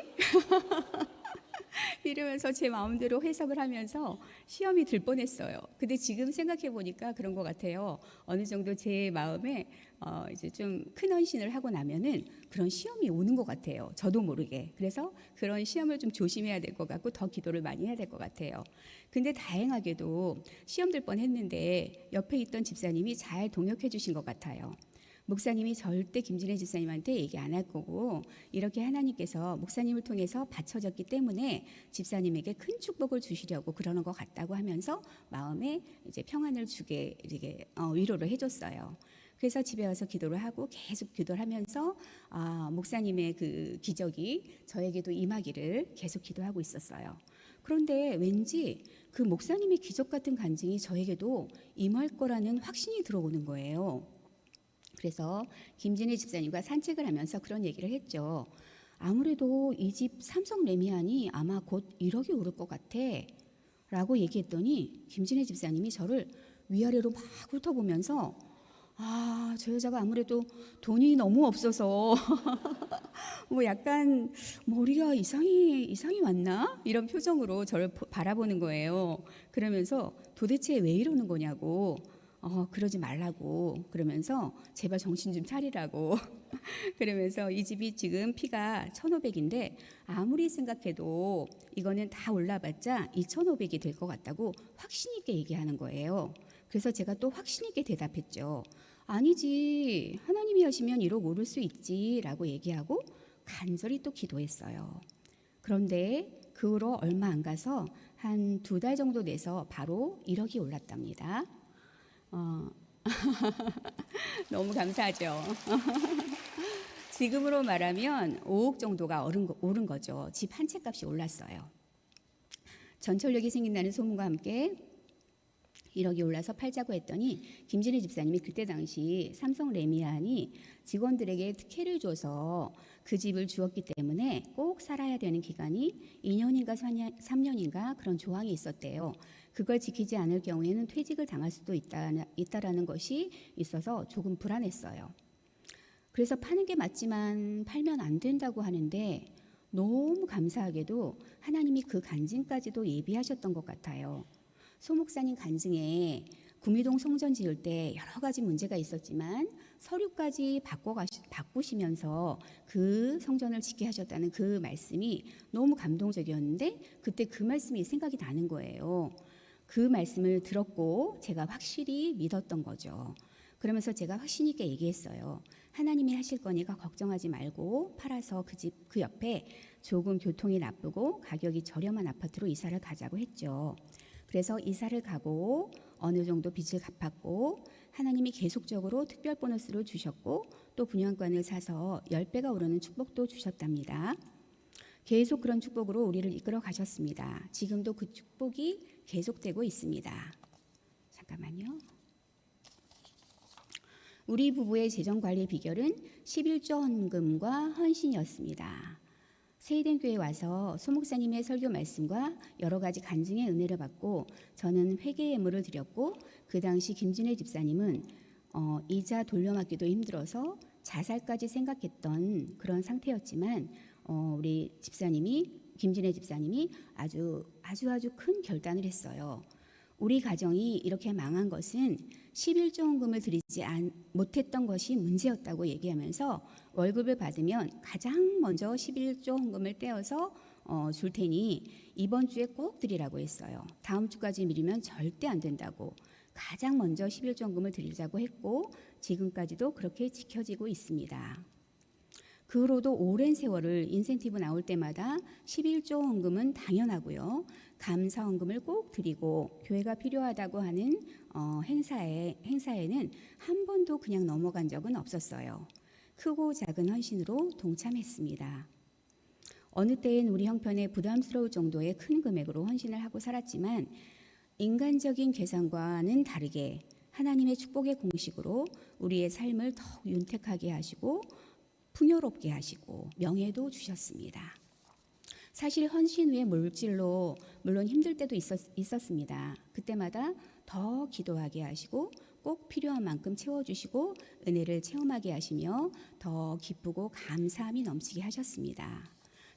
이러면서 제 마음대로 해석을 하면서 시험이 들 뻔했어요. 근데 지금 생각해 보니까 그런 것 같아요. 어느 정도 제 마음에 이제 좀 큰 헌신을 하고 나면은 그런 시험이 오는 것 같아요. 저도 모르게. 그래서 그런 시험을 좀 조심해야 될 것 같고 더 기도를 많이 해야 될 것 같아요. 근데 다행하게도 시험 들 뻔했는데 옆에 있던 집사님이 잘 동역해 주신 것 같아요. 목사님이 절대 김진애 집사님한테 얘기 안 할 거고 이렇게 하나님께서 목사님을 통해서 바쳐졌기 때문에 집사님에게 큰 축복을 주시려고 그러는 것 같다고 하면서 마음에 이제 평안을 주게 이렇게 위로를 해줬어요. 그래서 집에 와서 기도를 하고 계속 기도를 하면서 목사님의 그 기적이 저에게도 임하기를 계속 기도하고 있었어요. 그런데 왠지 그 목사님의 기적 같은 간증이 저에게도 임할 거라는 확신이 들어오는 거예요. 그래서 김진애 집사님과 산책을 하면서 그런 얘기를 했죠. 아무래도 이 집 삼성 레미안이 아마 곧 1억이 오를 것 같아 라고 얘기했더니 김진애 집사님이 저를 위아래로 막 훑어보면서 저 여자가 아무래도 돈이 너무 없어서 뭐 약간 머리가 이상이 왔나? 이런 표정으로 저를 바라보는 거예요. 그러면서 도대체 왜 이러는 거냐고, 그러지 말라고, 그러면서 제발 정신 좀 차리라고. 그러면서 이 집이 지금 피가 1,500인데 아무리 생각해도 이거는 다 올라봤자 2,500이 될 것 같다고 확신 있게 얘기하는 거예요. 그래서 제가 또 확신 있게 대답했죠. 아니지, 하나님이 하시면 1억 오를 수 있지 라고 얘기하고 간절히 또 기도했어요. 그런데 그 후로 얼마 안 가서 한 2달 정도 돼서 바로 1억이 올랐답니다. 너무 감사하죠. 지금으로 말하면 5억 정도가 오른 거죠. 집 한 채 값이 올랐어요. 전철역이 생긴다는 소문과 함께 1억이 올라서 팔자고 했더니 김진애 집사님이 그때 당시 삼성 레미안이 직원들에게 특혜를 줘서 그 집을 주었기 때문에 꼭 살아야 되는 기간이 2년인가 3년인가 그런 조항이 있었대요. 그걸 지키지 않을 경우에는 퇴직을 당할 수도 있다라는 것이 있어서 조금 불안했어요. 그래서 파는 게 맞지만 팔면 안 된다고 하는데 너무 감사하게도 하나님이 그 간증까지도 예비하셨던 것 같아요. 소 목사님 간증에 구미동 성전 지을 때 여러 가지 문제가 있었지만 서류까지 바꾸시면서 그 성전을 짓게 하셨다는 그 말씀이 너무 감동적이었는데 그때 그 말씀이 생각이 나는 거예요. 그 말씀을 들었고 제가 확실히 믿었던 거죠. 그러면서 제가 확신 있게 얘기했어요. 하나님이 하실 거니까 걱정하지 말고 팔아서 그 옆에 조금 교통이 나쁘고 가격이 저렴한 아파트로 이사를 가자고 했죠. 그래서 이사를 가고 어느 정도 빚을 갚았고 하나님이 계속적으로 특별 보너스를 주셨고 또 분양권을 사서 10배가 오르는 축복도 주셨답니다. 계속 그런 축복으로 우리를 이끌어 가셨습니다. 지금도 그 축복이 계속되고 있습니다. 잠깐만요. 우리 부부의 재정관리 비결은 11조 헌금과 헌신이었습니다. 세이된 교회에 와서 소 목사님의 설교 말씀과 여러 가지 간증의 은혜를 받고 저는 회개 예물을 드렸고 그 당시 김진애 집사님은 이자 돌려막기도 힘들어서 자살까지 생각했던 그런 상태였지만 우리 김진애 집사님이 아주 큰 결단을 했어요. 우리 가정이 이렇게 망한 것은 11조 헌금을 드리지 못했던 것이 문제였다고 얘기하면서 월급을 받으면 가장 먼저 11조 헌금을 떼어서 줄 테니 이번 주에 꼭 드리라고 했어요. 다음 주까지 미루면 절대 안 된다고. 가장 먼저 11조 헌금을 드리자고 했고 지금까지도 그렇게 지켜지고 있습니다. 그 후로도 오랜 세월을 인센티브 나올 때마다 11조 헌금은 당연하고요. 감사 헌금을 꼭 드리고 교회가 필요하다고 하는 행사에는 한 번도 그냥 넘어간 적은 없었어요. 크고 작은 헌신으로 동참했습니다. 어느 때엔 우리 형편에 부담스러울 정도의 큰 금액으로 헌신을 하고 살았지만 인간적인 계산과는 다르게 하나님의 축복의 공식으로 우리의 삶을 더욱 윤택하게 하시고 풍요롭게 하시고 명예도 주셨습니다. 사실 헌신 후에 물질로 물론 힘들 때도 있었습니다. 그때마다 더 기도하게 하시고 꼭 필요한 만큼 채워주시고 은혜를 체험하게 하시며 더 기쁘고 감사함이 넘치게 하셨습니다.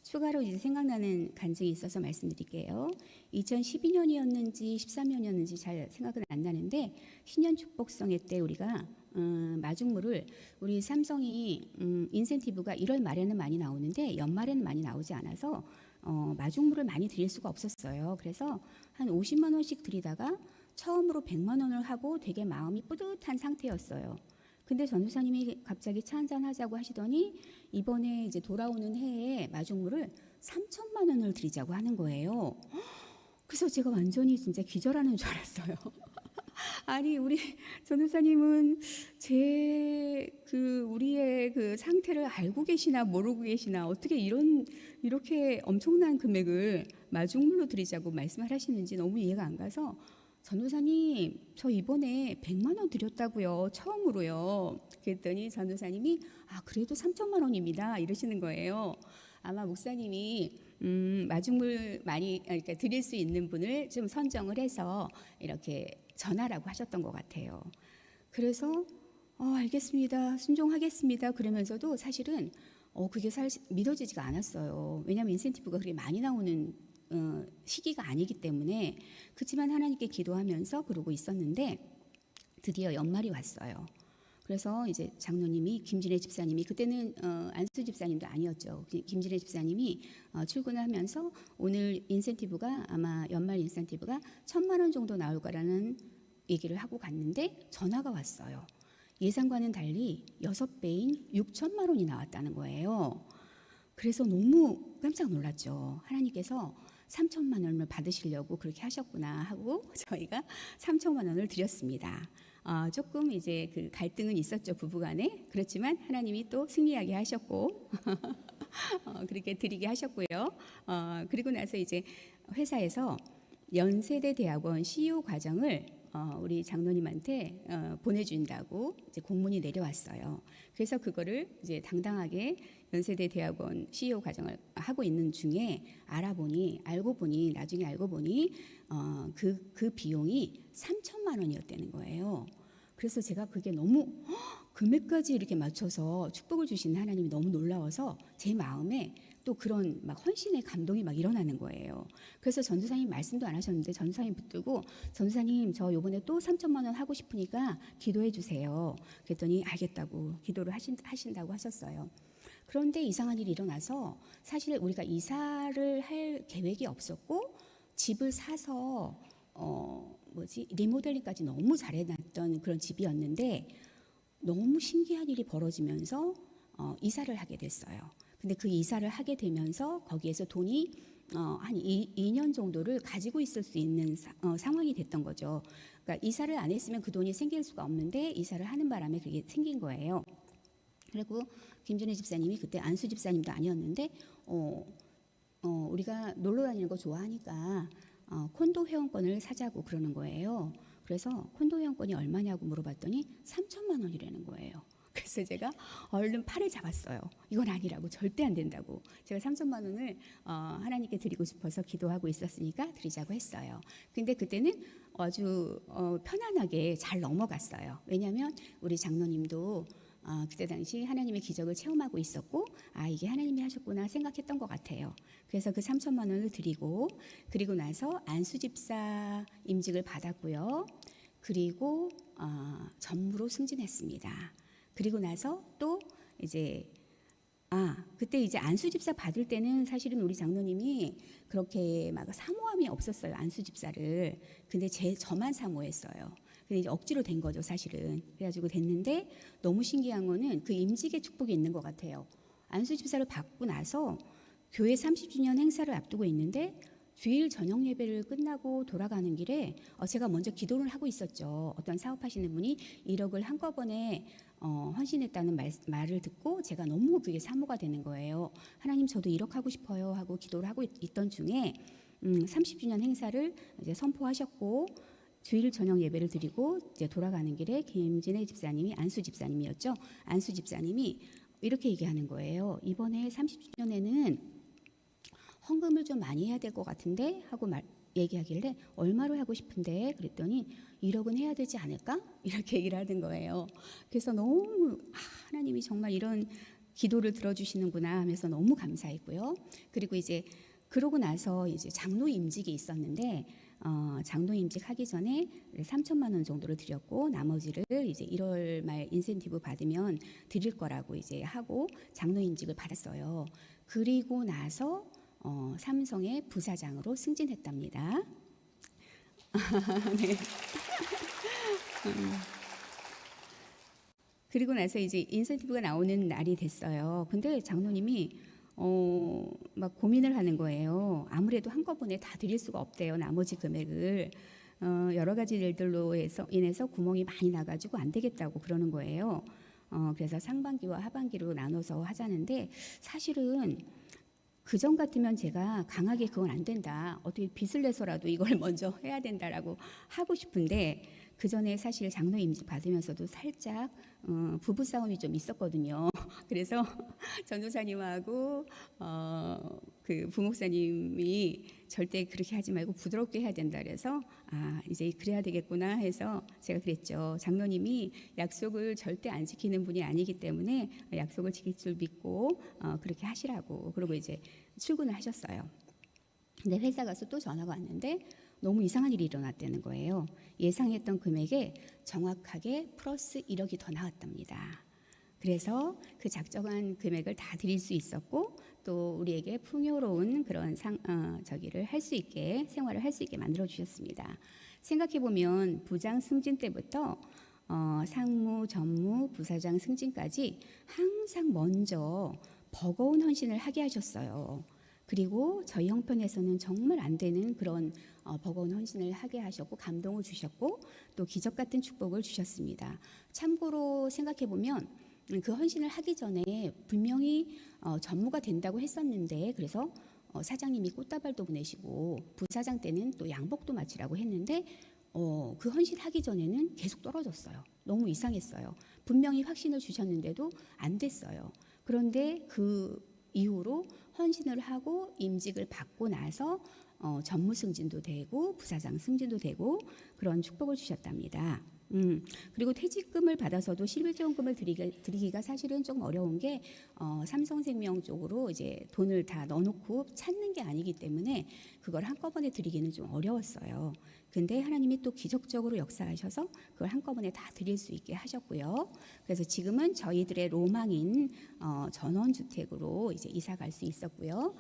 추가로 이제 생각나는 간증이 있어서 말씀드릴게요. 2012년이었는지 13년이었는지 잘 생각은 안 나는데 신년 축복성회 때 우리가 마중물을 우리 삼성이 인센티브가 1월 말에는 많이 나오는데 연말에는 많이 나오지 않아서 마중물을 많이 드릴 수가 없었어요. 그래서 한 50만 원씩 드리다가 처음으로 100만 원을 하고 되게 마음이 뿌듯한 상태였어요. 근데 전도사님이 갑자기 차 한잔 하자고 하시더니 이번에 이제 돌아오는 해에 마중물을 3천만 원을 드리자고 하는 거예요. 그래서 제가 완전히 진짜 기절하는 줄 알았어요. 아니 우리 전도사님은 우리의 그 상태를 알고 계시나 모르고 계시나 어떻게 이렇게 엄청난 금액을 마중물로 드리자고 말씀을 하시는지 너무 이해가 안 가서 전도사님 저 이번에 100만 원 드렸다고요. 처음으로요. 그랬더니 전도사님이 그래도 3천만 원입니다. 이러시는 거예요. 아마 목사님이 마중물 많이 그러니까 드릴 수 있는 분을 좀 선정을 해서 이렇게 전하라고 하셨던 것 같아요. 그래서 알겠습니다. 순종하겠습니다. 그러면서도 사실은 그게 믿어지지가 않았어요. 왜냐하면 인센티브가 그렇게 많이 나오는 시기가 아니기 때문에. 그렇지만 하나님께 기도하면서 그러고 있었는데 드디어 연말이 왔어요. 그래서 이제 장로님이, 김진애 집사님이, 그때는 안수 집사님도 아니었죠. 김진애 집사님이 출근을 하면서 오늘 인센티브가, 아마 연말 인센티브가 1,000만 원 정도 나올 거라는 얘기를 하고 갔는데 전화가 왔어요. 예상과는 달리 6배인 6천만 원이 나왔다는 거예요. 그래서 너무 깜짝 놀랐죠. 하나님께서 3천만 원을 받으시려고 그렇게 하셨구나 하고 저희가 3천만 원을 드렸습니다. 조금 이제 그 갈등은 있었죠, 부부간에. 그렇지만 하나님이 또 승리하게 하셨고 그렇게 드리게 하셨고요. 그리고 나서 이제 회사에서 연세대 대학원 CEO 과정을 우리 장로님한테 보내준다고 이제 공문이 내려왔어요. 그래서 그거를 이제 당당하게 연세대 대학원 CEO 과정을 하고 있는 중에 나중에 알고 보니 그 비용이 3천만 원이었다는 거예요. 그래서 제가 그게 너무 금액까지 이렇게 맞춰서 축복을 주시는 하나님이 너무 놀라워서 제 마음에 또 그런 막 헌신의 감동이 막 일어나는 거예요. 그래서 전도사님 말씀도 안 하셨는데 전도사님 붙들고, 전도사님 저 요번에 또 3천만 원 하고 싶으니까 기도해 주세요. 그랬더니 알겠다고 기도를 하신다고 하셨어요. 그런데 이상한 일이 일어나서, 사실 우리가 이사를 할 계획이 없었고 집을 사서 리모델링까지 너무 잘해놨던 그런 집이었는데 너무 신기한 일이 벌어지면서 이사를 하게 됐어요. 근데 그 이사를 하게 되면서 거기에서 돈이 한 2년 정도를 가지고 있을 수 있는 상황이 됐던 거죠. 그러니까 이사를 안 했으면 그 돈이 생길 수가 없는데 이사를 하는 바람에 그게 생긴 거예요. 그리고 김준혜 집사님이, 그때 안수 집사님도 아니었는데 우리가 놀러 다니는 거 좋아하니까 콘도 회원권을 사자고 그러는 거예요. 그래서 콘도 회원권이 얼마냐고 물어봤더니 3천만 원이라는 거예요. 그래서 제가 얼른 팔을 잡았어요. 이건 아니라고, 절대 안 된다고. 제가 3천만 원을 하나님께 드리고 싶어서 기도하고 있었으니까 드리자고 했어요. 근데 그때는 아주 편안하게 잘 넘어갔어요. 왜냐하면 우리 장로님도 그때 당시 하나님의 기적을 체험하고 있었고, 이게 하나님이 하셨구나 생각했던 것 같아요. 그래서 그 3천만 원을 드리고, 그리고 나서 안수집사 임직을 받았고요. 그리고 전무로 승진했습니다. 그리고 나서 또 이제 그때 이제 안수집사 받을 때는 사실은 우리 장로님이 그렇게 막 사모함이 없었어요, 안수집사를. 근데 저만 사모했어요. 근데 이제 억지로 된 거죠, 사실은. 그래가지고 됐는데 너무 신기한 거는 그 임직의 축복이 있는 것 같아요. 안수집사를 받고 나서 교회 30주년 행사를 앞두고 있는데 주일 저녁 예배를 끝나고 돌아가는 길에 제가 먼저 기도를 하고 있었죠. 어떤 사업하시는 분이 1억을 한꺼번에 헌신했다는 말을 듣고 제가 너무 그게 사모가 되는 거예요. 하나님, 저도 1억 하고 싶어요 하고 기도를 하고 있던 중에 30주년 행사를 이제 선포하셨고, 주일 저녁 예배를 드리고 이제 돌아가는 길에 김진애 집사님이, 안수 집사님이었죠. 안수 집사님이 이렇게 얘기하는 거예요. 이번에 30주년에는 헌금을 좀 많이 해야 될 것 같은데 하고 얘기하길래 얼마로 하고 싶은데, 그랬더니 1억은 해야 되지 않을까? 이렇게 얘기를 하는 거예요. 그래서 너무 하나님이 정말 이런 기도를 들어주시는구나 하면서 너무 감사했고요. 그리고 이제 그러고 나서 이제 장로 임직이 있었는데 장로 임직하기 전에 3천만 원 정도를 드렸고, 나머지를 이제 1월 말 인센티브 받으면 드릴 거라고 이제 하고 장로 임직을 받았어요. 그리고 나서 삼성의 부사장으로 승진했답니다. 네. 그리고 나서 이제 인센티브가 나오는 날이 됐어요. 근데 장로님이 막 고민을 하는 거예요. 아무래도 한꺼번에 다 드릴 수가 없대요, 나머지 금액을. 여러 가지 일들로 인해서 구멍이 많이 나가지고 안 되겠다고 그러는 거예요. 그래서 상반기와 하반기로 나눠서 하자는데, 사실은 그전 같으면 제가 강하게 그건 안 된다, 어떻게 빚을 내서라도 이걸 먼저 해야 된다라고 하고 싶은데, 그 전에 사실 장로 임직 받으면서도 살짝 부부 싸움이 좀 있었거든요. 그래서 전도사님하고 그 부목사님이 절대 그렇게 하지 말고 부드럽게 해야 된다 그래서 이제 그래야 되겠구나 해서 제가 그랬죠. 장로님이 약속을 절대 안 지키는 분이 아니기 때문에 약속을 지킬 줄 믿고 그렇게 하시라고. 그리고 이제 출근을 하셨어요. 근데 회사 가서 또 전화가 왔는데 너무 이상한 일이 일어났다는 거예요. 예상했던 금액에 정확하게 플러스 1억이 더 나왔답니다. 그래서 그 작정한 금액을 다 드릴 수 있었고 또 우리에게 풍요로운 그런 저기를 할 수 있게 생활을 할 수 있게 만들어 주셨습니다. 생각해 보면 부장 승진 때부터 상무, 전무, 부사장 승진까지 항상 먼저 버거운 헌신을 하게 하셨어요. 그리고 저희 형편에서는 정말 안 되는 그런 버거운 헌신을 하게 하셨고 감동을 주셨고 또 기적 같은 축복을 주셨습니다. 참고로 생각해 보면 그 헌신을 하기 전에 분명히 전무가 된다고 했었는데 그래서 사장님이 꽃다발도 보내시고 부사장 때는 또 양복도 마치라고 했는데 그 헌신하기 전에는 계속 떨어졌어요. 너무 이상했어요. 분명히 확신을 주셨는데도 안 됐어요. 그런데 그 이후로 헌신을 하고 임직을 받고 나서 전무 승진도 되고 부사장 승진도 되고 그런 축복을 주셨답니다. 그리고 퇴직금을 받아서도 11조원금을 드리기가 사실은 좀 어려운 게 삼성생명 쪽으로 이제 돈을 다 넣어놓고 찾는 게 아니기 때문에 그걸 한꺼번에 드리기는 좀 어려웠어요. 근데 하나님이 또 기적적으로 역사하셔서 그걸 한꺼번에 다 드릴 수 있게 하셨고요. 그래서 지금은 저희들의 로망인 전원주택으로 이제 이사 갈 수 있었고요.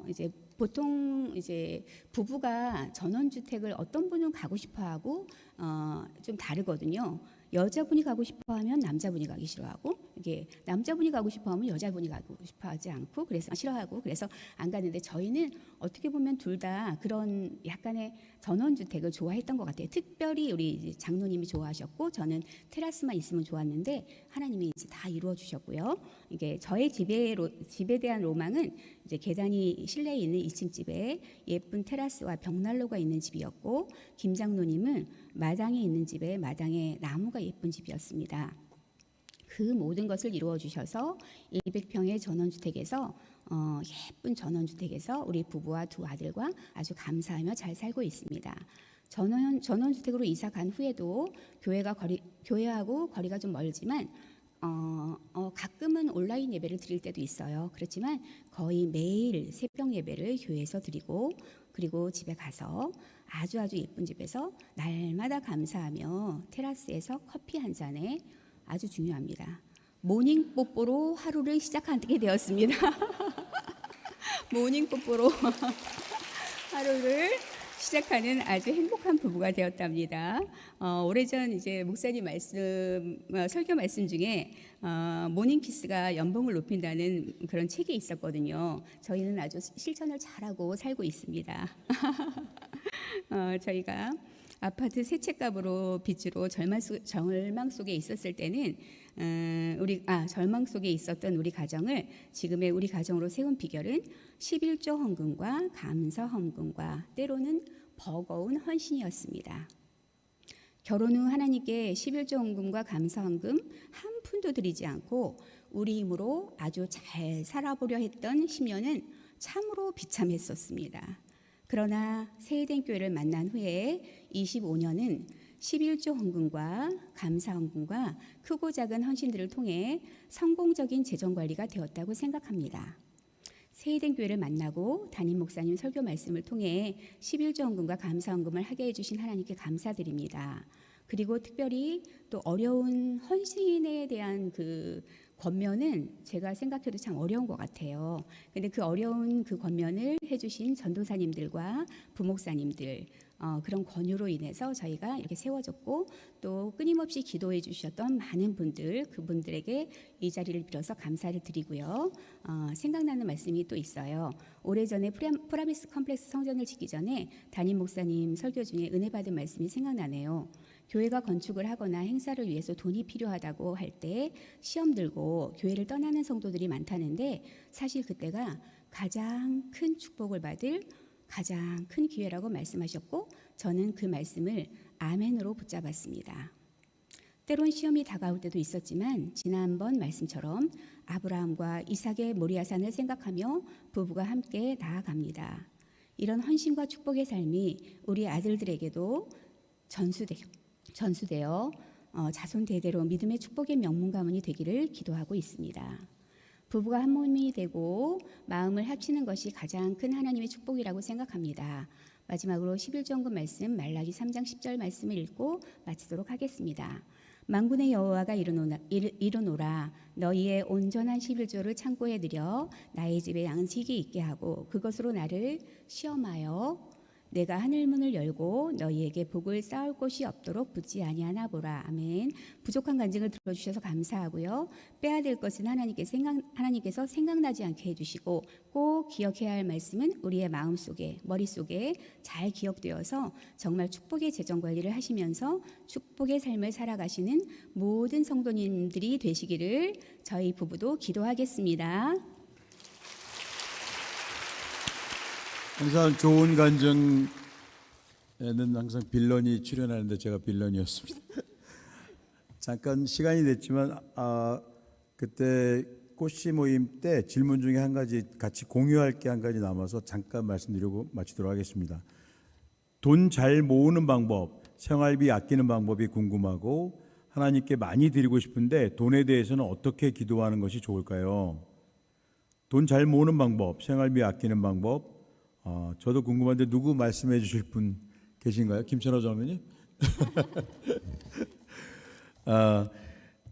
이제 보통 이제 부부가 전원주택을 어떤 분은 가고 싶어하고 좀 다르거든요. 여자분이 가고 싶어하면 남자분이 가기 싫어하고 이게 남자분이 가고 싶어하면 여자분이 가고 싶어하지 않고 그래서 싫어하고 그래서 안 가는데 저희는 어떻게 보면 둘 다 그런 약간의 전원주택을 좋아했던 것 같아요. 특별히 우리 장로님이 좋아하셨고 저는 테라스만 있으면 좋았는데 하나님이 이제 다 이루어 주셨고요. 이게 저의 집에 대한 로망은 이제 계단이 실내에 있는 2층 집에 예쁜 테라스와 벽난로가 있는 집이었고 김 장로님은 마당에 있는 집에 마당에 나무가 예쁜 집이었습니다. 그 모든 것을 이루어 주셔서 200평의 전원주택에서 예쁜 전원주택에서 우리 부부와 두 아들과 아주 감사하며 잘 살고 있습니다. 전원주택으로 이사 간 후에도 교회하고 거리가 좀 멀지만 가끔은 온라인 예배를 드릴 때도 있어요. 그렇지만 거의 매일 새벽 예배를 교회에서 드리고 그리고 집에 가서 아주 예쁜 집에서 날마다 감사하며 테라스에서 커피 한 잔에 아주 중요합니다. 모닝 뽀뽀로 하루를 시작하게 되었습니다. 모닝 뽀뽀로 하루를 시작하는 아주 행복한 부부가 되었답니다. 오래전 이제 목사님 설교 말씀 중에 모닝키스가 연봉을 높인다는 그런 책이 있었거든요. 저희는 아주 실천을 잘하고 살고 있습니다. 저희가 아파트 세 채값으로 빚으로 절망 속에 있었을 때는 절망 속에 있었던 우리 가정을 지금의 우리 가정으로 세운 비결은 11조 헌금과 감사 헌금과 때로는 버거운 헌신이었습니다. 결혼 후 하나님께 11조 헌금과 감사 헌금 한 푼도 드리지 않고 우리 힘으로 아주 잘 살아보려 했던 10년은 참으로 비참했었습니다. 그러나 새해된 교회를 만난 후에 25년은 11조 헌금과 감사 헌금과 크고 작은 헌신들을 통해 성공적인 재정관리가 되었다고 생각합니다. 새해된 교회를 만나고 담임 목사님 설교 말씀을 통해 11조 헌금과 감사 헌금을 하게 해주신 하나님께 감사드립니다. 그리고 특별히 또 어려운 헌신에 대한 그 권면은 제가 생각해도 참 어려운 것 같아요. 근데 그 어려운 그 권면을 해주신 전도사님들과 부목사님들 그런 권유로 인해서 저희가 이렇게 세워졌고 또 끊임없이 기도해 주셨던 많은 분들 그분들에게 이 자리를 빌어서 감사를 드리고요. 생각나는 말씀이 또 있어요. 오래전에 프라미스 컴플렉스 성전을 짓기 전에 담임 목사님 설교 중에 은혜 받은 말씀이 생각나네요. 교회가 건축을 하거나 행사를 위해서 돈이 필요하다고 할 때 시험 들고 교회를 떠나는 성도들이 많다는데 사실 그때가 가장 큰 축복을 받을 가장 큰 기회라고 말씀하셨고 저는 그 말씀을 아멘으로 붙잡았습니다. 때론 시험이 다가올 때도 있었지만 지난번 말씀처럼 아브라함과 이삭의 모리아산을 생각하며 부부가 함께 나아갑니다. 이런 헌신과 축복의 삶이 우리 아들들에게도 전수되어 자손 대대로 믿음의 축복의 명문 가문이 되기를 기도하고 있습니다. 부부가 한 몸이 되고 마음을 합치는 것이 가장 큰 하나님의 축복이라고 생각합니다. 마지막으로 11전금 말씀 말라기 3장 10절 말씀을 읽고 마치도록 하겠습니다. 만군의 여호와가 이르노라 너희의 온전한 11조를 창고에 들여 나의 집에 양식이 있게 하고 그것으로 나를 시험하여 내가 하늘 문을 열고 너희에게 복을 쌓을 곳이 없도록 붙지 아니하나 보라. 아멘. 부족한 간증을 들어주셔서 감사하고요. 빼앗을 것은 하나님께서 생각나지 않게 해주시고 꼭 기억해야 할 말씀은 우리의 마음속에 머릿속에 잘 기억되어서 정말 축복의 재정관리를 하시면서 축복의 삶을 살아가시는 모든 성도님들이 되시기를 저희 부부도 기도하겠습니다.
항상 좋은 간증에는 항상 빌런이 출연하는데 제가 빌런이었습니다. 잠깐 시간이 됐지만 그때 꽃씨 모임 때 질문 중에 한 가지 같이 공유할 게 한 가지 남아서 잠깐 말씀드리고 마치도록 하겠습니다. 돈 잘 모으는 방법, 생활비 아끼는 방법이 궁금하고 하나님께 많이 드리고 싶은데 돈에 대해서는 어떻게 기도하는 것이 좋을까요? 돈 잘 모으는 방법, 생활비 아끼는 방법, 저도 궁금한데 누구 말씀해 주실 분 계신가요? 김천호 장로님?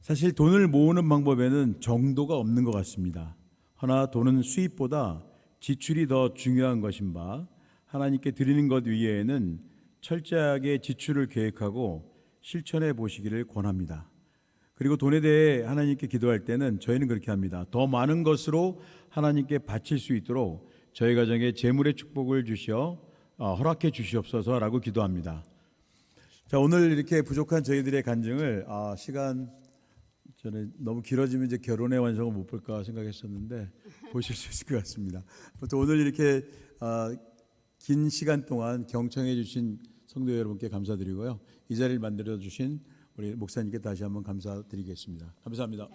사실 돈을 모으는 방법에는 정도가 없는 것 같습니다. 허나 돈은 수입보다 지출이 더 중요한 것인 바 하나님께 드리는 것 위에는 철저하게 지출을 계획하고 실천해 보시기를 권합니다. 그리고 돈에 대해 하나님께 기도할 때는 저희는 그렇게 합니다. 더 많은 것으로 하나님께 바칠 수 있도록 저희 가정에 재물의 축복을 주시어 허락해 주시옵소서라고 기도합니다. 자, 오늘 이렇게 부족한 저희들의 간증을 시간 저는 너무 길어지면 이제 결혼의 완성을 못 볼까 생각했었는데 보실 수 있을 것 같습니다. 또 오늘 이렇게 긴 시간 동안 경청해 주신 성도 여러분께 감사드리고요. 이 자리를 만들어 주신 우리 목사님께 다시 한번 감사드리겠습니다. 감사합니다.